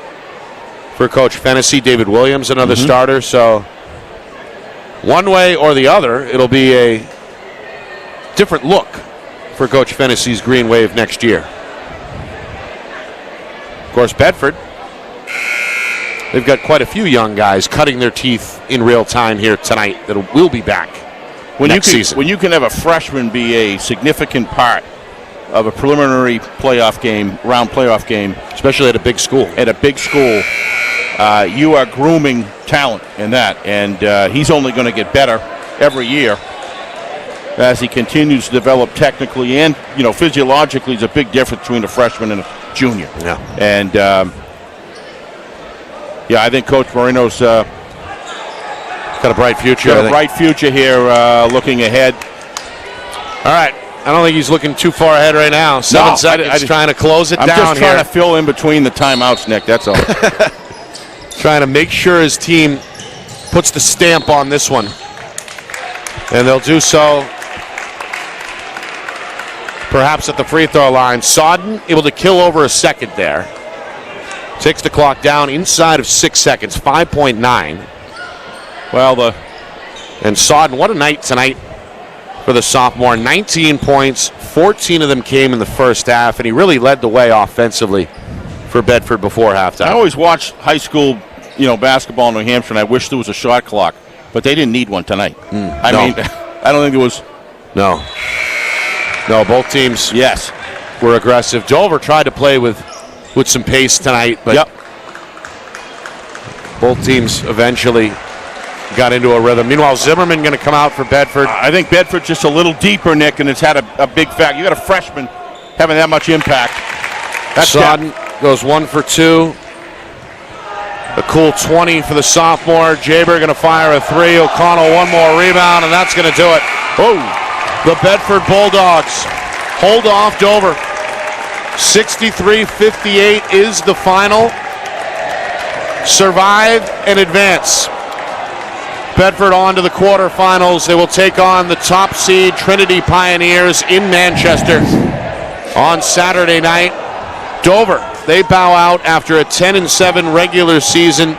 for Coach Fennessy. David Williams, another starter. So one way or the other, it'll be a different look for Coach Fennessy's Green Wave next year. Of course, Bedford they've got quite a few young guys cutting their teeth in real time here tonight that will be back next season. When you can have a freshman be a significant part of a preliminary playoff game, round playoff game, especially at a big school. You are grooming talent in that, and he's only going to get better every year as he continues to develop technically and physiologically. There's a big difference between a freshman and a junior. Yeah, and I think Coach Moreno's got a bright future. Here, looking ahead. All right. I don't think he's looking too far ahead right now. 7 seconds. I just trying to close it down here. I'm just trying to fill in between the timeouts, Nick. That's all. Trying to make sure his team puts the stamp on this one. And they'll do so perhaps at the free throw line. Sodden able to kill over a second there. Takes the clock down inside of 6 seconds, 5.9. And Sodden, what a night tonight for the sophomore. 19 points, 14 of them came in the first half, and he really led the way offensively for Bedford before halftime. I always watch high school, basketball in New Hampshire, and I wish there was a shot clock, but they didn't need one tonight. I mean, I don't think there was. No, both teams were aggressive. Dover tried to play with some pace tonight, but both teams eventually got into a rhythm. Meanwhile, Zimmerman going to come out for Bedford. I think Bedford's just a little deeper, Nick, and it's had a big fact. You got a freshman having that much impact. Sodden goes 1 for 2. A cool 20 for the sophomore. Jaber going to fire a 3. O'Connell one more rebound, and that's going to do it. Oh, the Bedford Bulldogs hold off Dover. 63-58 is the final. Survive and advance. Bedford on to the quarterfinals. They will take on the top seed Trinity Pioneers in Manchester on Saturday night. Dover, they bow out after a 10-7 regular season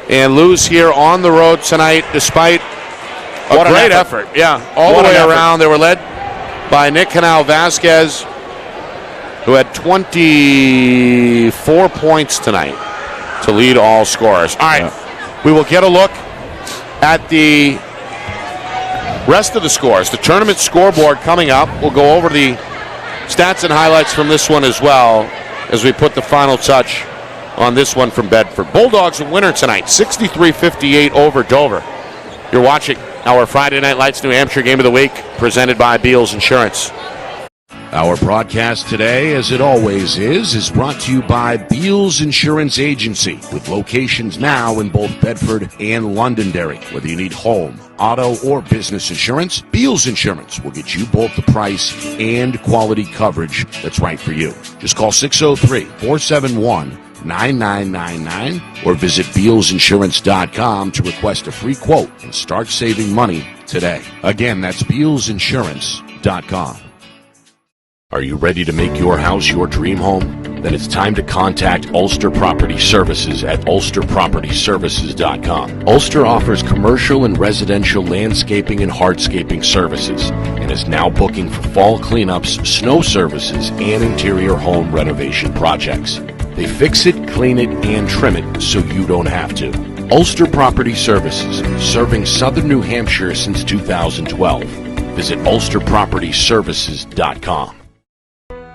and lose here on the road tonight despite a great effort. Yeah, all the way around. They were led by Nick Canal Vasquez, who had 24 points tonight to lead all scorers. All right, we will get a look at the rest of the scores. The tournament scoreboard coming up. We'll go over the stats and highlights from this one as well as we put the final touch on this one from Bedford. Bulldogs a winner tonight, 63-58 over Dover. You're watching our Friday Night Lights New Hampshire Game of the Week, presented by Beals Insurance. Our broadcast today, as it always is brought to you by Beals Insurance Agency, with locations now in both Bedford and Londonderry. Whether you need home, auto, or business insurance, Beals Insurance will get you both the price and quality coverage that's right for you. Just call 603-471-9999 or visit BealsInsurance.com to request a free quote and start saving money today. Again, that's BealsInsurance.com. Are you ready to make your house your dream home? Then it's time to contact Ulster Property Services at ulsterpropertyservices.com. Ulster offers commercial and residential landscaping and hardscaping services and is now booking for fall cleanups, snow services, and interior home renovation projects. They fix it, clean it, and trim it so you don't have to. Ulster Property Services, serving southern New Hampshire since 2012. Visit ulsterpropertyservices.com.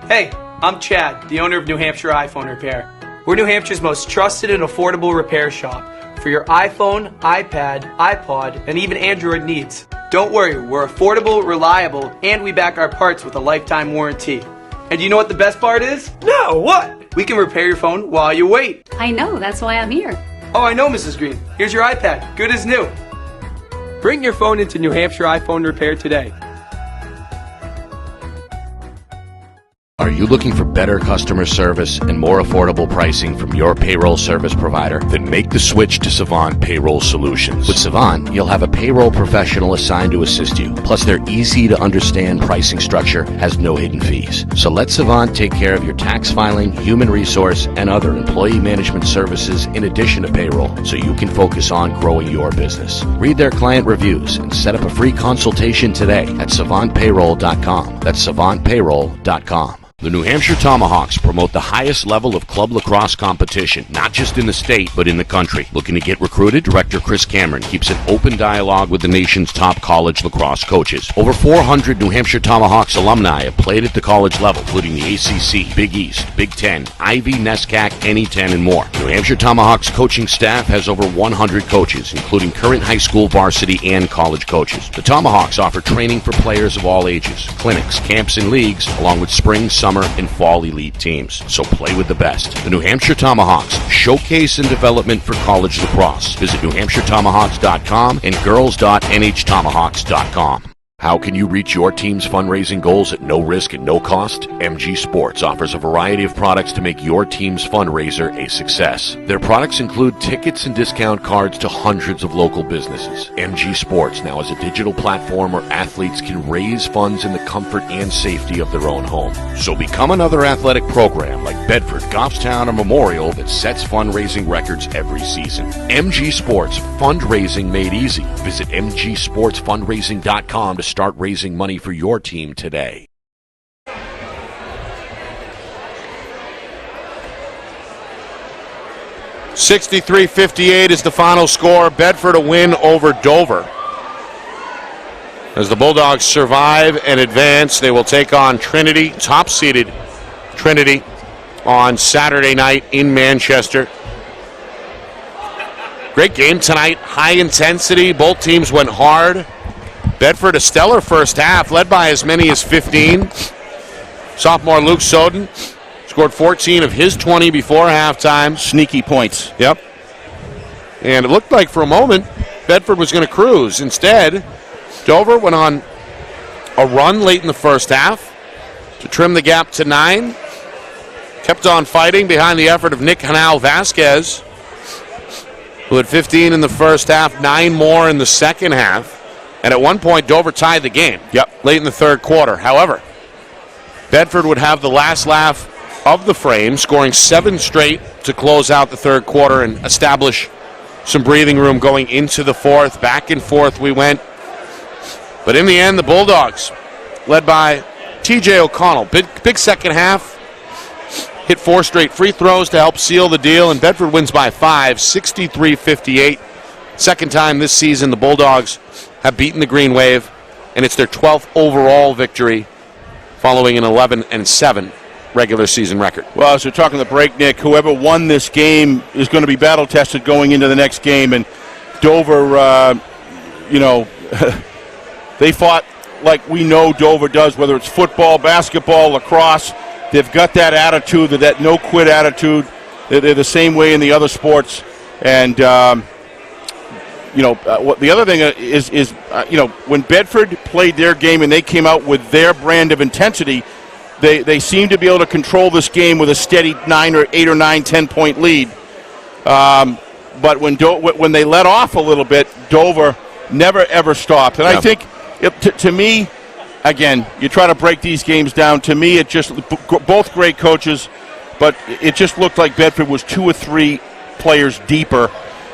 Hey, I'm Chad, the owner of New Hampshire iPhone Repair. We're New Hampshire's most trusted and affordable repair shop for your iPhone, iPad, iPod, and even Android needs. Don't worry, we're affordable, reliable, and we back our parts with a lifetime warranty. And you know what the best part is? No, what? We can repair your phone while you wait. I know, that's why I'm here. Oh, I know, Mrs. Green. Here's your iPad, good as new. Bring your phone into New Hampshire iPhone Repair today. Are you looking for better customer service and more affordable pricing from your payroll service provider? Then make the switch to Savant Payroll Solutions. With Savant, you'll have a payroll professional assigned to assist you. Plus, their easy-to-understand pricing structure has no hidden fees. So let Savant take care of your tax filing, human resource, and other employee management services in addition to payroll, so you can focus on growing your business. Read their client reviews and set up a free consultation today at savantpayroll.com. That's savantpayroll.com. The New Hampshire Tomahawks promote the highest level of club lacrosse competition, not just in the state, but in the country. Looking to get recruited? Director Chris Cameron keeps an open dialogue with the nation's top college lacrosse coaches. Over 400 New Hampshire Tomahawks alumni have played at the college level, including the ACC, Big East, Big Ten, Ivy, NESCAC, NE10, and more. New Hampshire Tomahawks coaching staff has over 100 coaches, including current high school varsity and college coaches. The Tomahawks offer training for players of all ages, clinics, camps, and leagues, along with spring, summer, and fall elite teams. So play with the best. The New Hampshire Tomahawks, showcase and development for college lacrosse. Visit NewHampshireTomahawks.com and girls.nhtomahawks.com. How can you reach your team's fundraising goals at no risk and no cost? MG Sports offers a variety of products to make your team's fundraiser a success. Their products include tickets and discount cards to hundreds of local businesses. MG Sports now has a digital platform where athletes can raise funds in the comfort and safety of their own home. So become another athletic program like Bedford, Goffstown, or Memorial that sets fundraising records every season. MG Sports, fundraising made easy. Visit mgsportsfundraising.com to start raising money for your team today. $63-58 is the final score. Bedford a win over Dover. As the Bulldogs survive and advance, they will take on Trinity, top-seeded Trinity, on Saturday night in Manchester. Great game tonight, high intensity. Both teams went hard. Bedford, a stellar first half, led by as many as 15. Sophomore Luke Soden scored 14 of his 20 before halftime. Sneaky points. Yep. And it looked like for a moment Bedford was going to cruise. Instead, Dover went on a run late in the first half to trim the gap to 9. Kept on fighting behind the effort of Nick Hanau Vasquez, who had 15 in the first half, 9 more in the second half. And at one point, Dover tied the game late in the third quarter. However, Bedford would have the last laugh of the frame, scoring 7 straight to close out the third quarter and establish some breathing room going into the fourth. Back and forth we went. But in the end, the Bulldogs, led by TJ O'Connell, big second half, hit 4 straight free throws to help seal the deal, and Bedford wins by 5, 63-58. Second time this season the Bulldogs have beaten the Green Wave, and it's their 12th overall victory following an 11-7 regular season record. Well, as we're talking the break, Nick, whoever won this game is going to be battle-tested going into the next game, and Dover, they fought like we know Dover does, whether it's football, basketball, lacrosse. They've got that attitude, that no-quit attitude. They're the same way in the other sports, and what the other thing is when Bedford played their game and they came out with their brand of intensity, they seemed to be able to control this game with a steady 8 or 9, 10-point lead. But when they let off a little bit, Dover never, ever stopped. And I think, to me, again, you try to break these games down. To me, it just both great coaches, but it just looked like Bedford was 2 or 3 players deeper.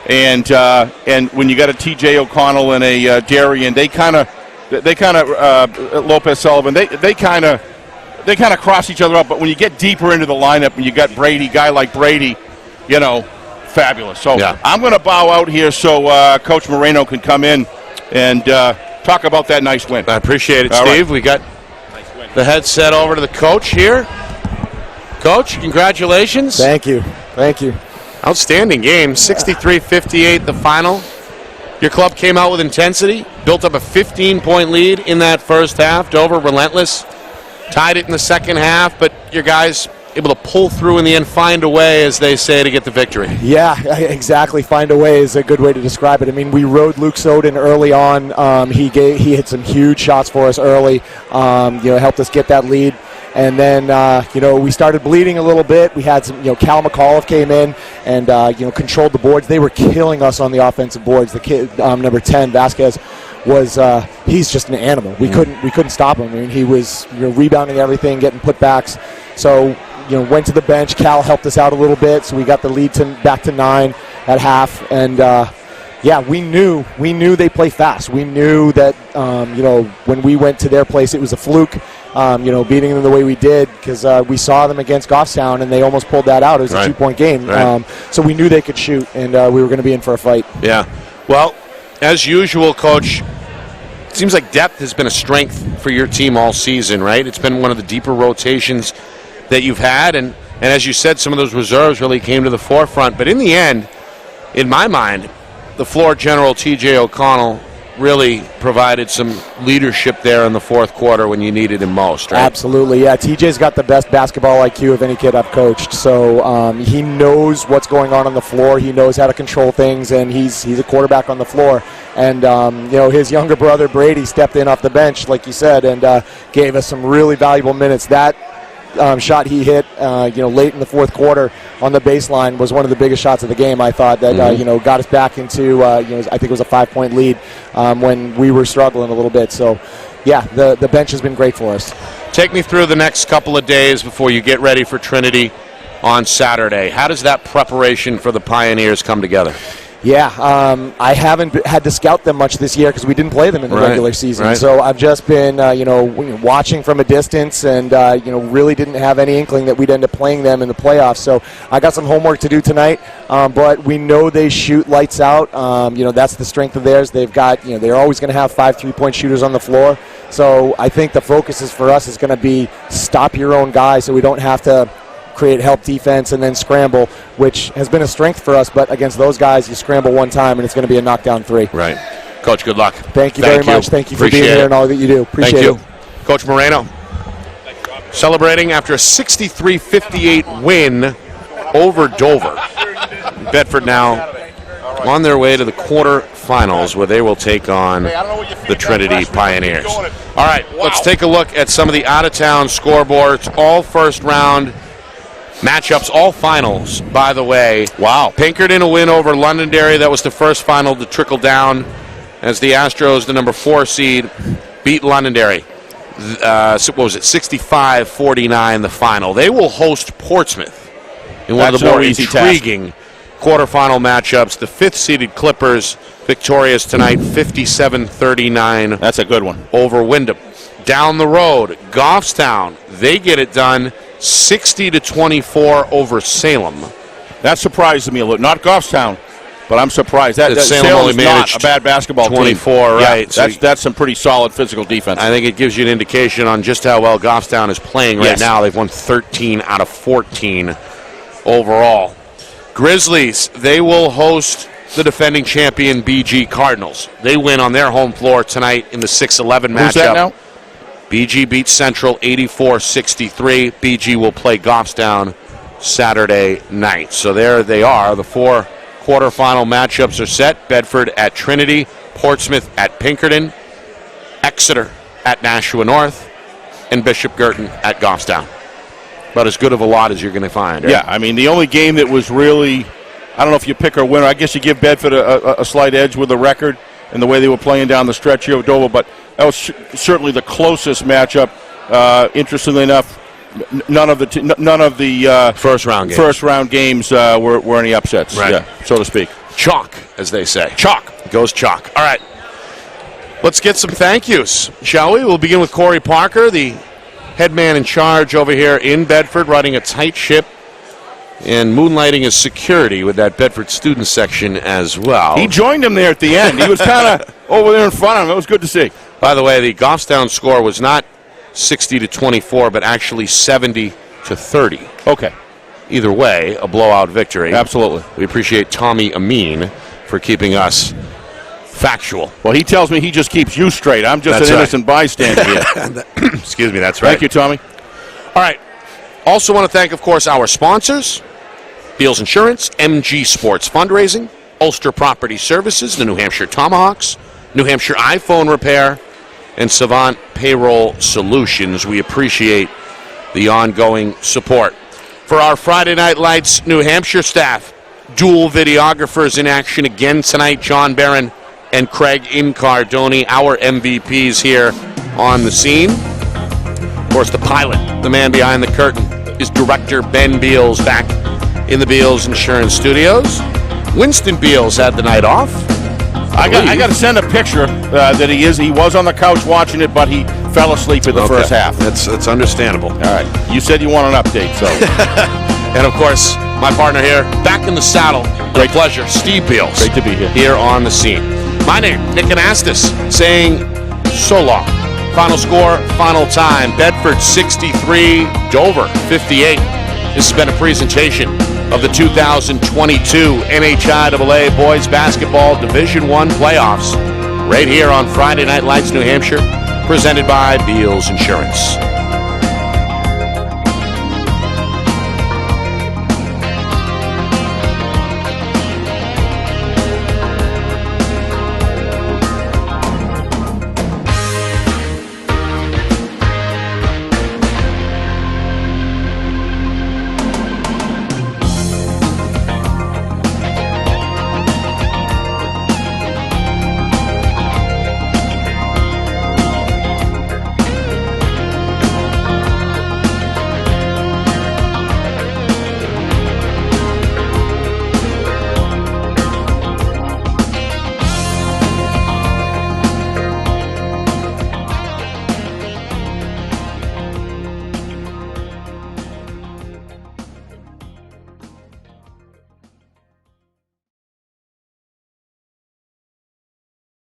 And when you got a T.J. O'Connell and a Darian, they kind of Lopez Sullivan, they kind of cross each other up. But when you get deeper into the lineup, and you got Brady, guy like Brady, fabulous. So I'm going to bow out here so Coach Moreno can come in and talk about that nice win. I appreciate it, Steve. Right. We got the headset over to the coach here. Coach, congratulations. Thank you. Outstanding game, 63-58 the final. Your club came out with intensity, built up a 15-point lead in that first half. Dover relentless, tied it in the second half, but your guys able to pull through in the end, find a way, as they say, to get the victory. Yeah, exactly. Find a way is a good way to describe it. I mean, we rode Luke Soden early on. He hit some huge shots for us early. Helped us get that lead. And then, we started bleeding a little bit. We had some, Cal McAuliffe came in and, controlled the boards. They were killing us on the offensive boards. The kid, number 10, Vasquez, was he's just an animal. We couldn't stop him. I mean, he was rebounding everything, getting putbacks. So, went to the bench. Cal helped us out a little bit, so we got the lead back to 9 at half. And we knew they play fast. We knew that when we went to their place, it was a fluke. beating them the way we did, because we saw them against Goffstown and they almost pulled that out. It was a 2-point game. Right. So we knew they could shoot, and we were going to be in for a fight. Yeah. Well, as usual, Coach, it seems like depth has been a strength for your team all season, right? It's been one of the deeper rotations that you've had, and as you said, some of those reserves really came to the forefront. But in the end, in my mind, the floor general, T.J. O'Connell, really provided some leadership there in the fourth quarter when you needed him most, right? Absolutely, yeah. TJ's got the best basketball IQ of any kid I've coached, so he knows what's going on the floor. He knows how to control things, and he's a quarterback on the floor. And his younger brother Brady stepped in off the bench, like you said, and gave us some really valuable minutes. That shot he hit, late in the fourth quarter on the baseline was one of the biggest shots of the game. I thought that got us back into I think it was a 5-point lead when we were struggling a little bit. So, yeah, the bench has been great for us. Take me through the next couple of days before you get ready for Trinity on Saturday. How does that preparation for the Pioneers come together? Yeah, I haven't had to scout them much this year because we didn't play them in the regular season. Right. So I've just been, watching from a distance, and really didn't have any inkling that we'd end up playing them in the playoffs. So I got some homework to do tonight. But we know they shoot lights out. That's the strength of theirs. They've got, they're always going to have 5 3-point shooters on the floor. So I think the focus for us is going to be stop your own guy, so we don't have to create help defense and then scramble, which has been a strength for us. But against those guys, you scramble one time and it's going to be a knockdown 3. Right. Coach, good luck. Thank you very much. Thank you for being here and all that you do. Appreciate it. Coach Moreno, celebrating after a 63-58 win over Dover. Bedford now on their way to the quarterfinals, where they will take on the Trinity Pioneers. All right, let's take a look at some of the out-of-town scoreboards. All first round matchups, all finals, by the way. Wow. Pinkerton a win over Londonderry. That was the first final to trickle down as the Astros, the number 4 seed, beat Londonderry. What was it, 65-49 the final. They will host Portsmouth in one of the more intriguing quarterfinal matchups. The 5th-seeded Clippers victorious tonight, 57-39. That's a good one. Over Wyndham. Down the road, Goffstown, they get it done, 60-24 over Salem. That surprised me a little. Not Goffstown, but I'm surprised. That Salem only managed not a bad basketball 24, team. right. Yeah, that's some pretty solid physical defense. I think it gives you an indication on just how well Goffstown is playing right now. They've won 13 out of 14 overall. Grizzlies, they will host the defending champion BG Cardinals. They win on their home floor tonight in the 6-11 matchup. Who's that now? BG beats Central 84-63. BG will play Goffstown Saturday night. So there they are. The 4 quarterfinal matchups are set. Bedford at Trinity, Portsmouth at Pinkerton, Exeter at Nashua North, and Bishop Girton at Goffstown. About as good of a lot as you're going to find. Right? Yeah, I mean, the only game that was really, I don't know if you pick or winner. I guess you give Bedford a slight edge with the record and the way they were playing down the stretch here with Dover, but that was certainly the closest matchup. Interestingly enough, none of the first round games were any upsets, so to speak. Chalk, as they say. Chalk. Goes chalk. All right. Let's get some thank yous, shall we? We'll begin with Corey Parker, the head man in charge over here in Bedford, running a tight ship and moonlighting as security with that Bedford student section as well. He joined him there at the end. He was kind of over there in front of him. It was good to see. By the way, the Goffstown score was not 60-24, but actually 70-30. Okay. Either way, a blowout victory. Absolutely. We appreciate Tommy Amin for keeping us factual. Well, he tells me he just keeps you straight. I'm just an innocent bystander here. Excuse me, that's right. Thank you, Tommy. All right. Also want to thank, of course, our sponsors, Beals Insurance, MG Sports Fundraising, Ulster Property Services, the New Hampshire Tomahawks, New Hampshire iPhone Repair, and Savant Payroll Solutions. We appreciate the ongoing support. For our Friday Night Lights New Hampshire staff, dual videographers in action again tonight, John Barron and Craig Incardoni, our MVPs here on the scene. Of course, the pilot, the man behind the curtain, is director Ben Beals, back in the Beals Insurance Studios. Winston Beals had the night off. I got to send a picture that he was on the couch watching it, but he fell asleep in the first half. That's understandable. All right. You said you want an update, so. And of course, my partner here, back in the saddle. Great pleasure, Steve Beals. Great to be here on the scene. My name, Nick Anastas, saying so long. Final score, final time. Bedford 63, Dover 58. This has been a presentation of the 2022 NHIAA Boys Basketball Division I playoffs right here on Friday Night Lights, New Hampshire, presented by Beals Insurance.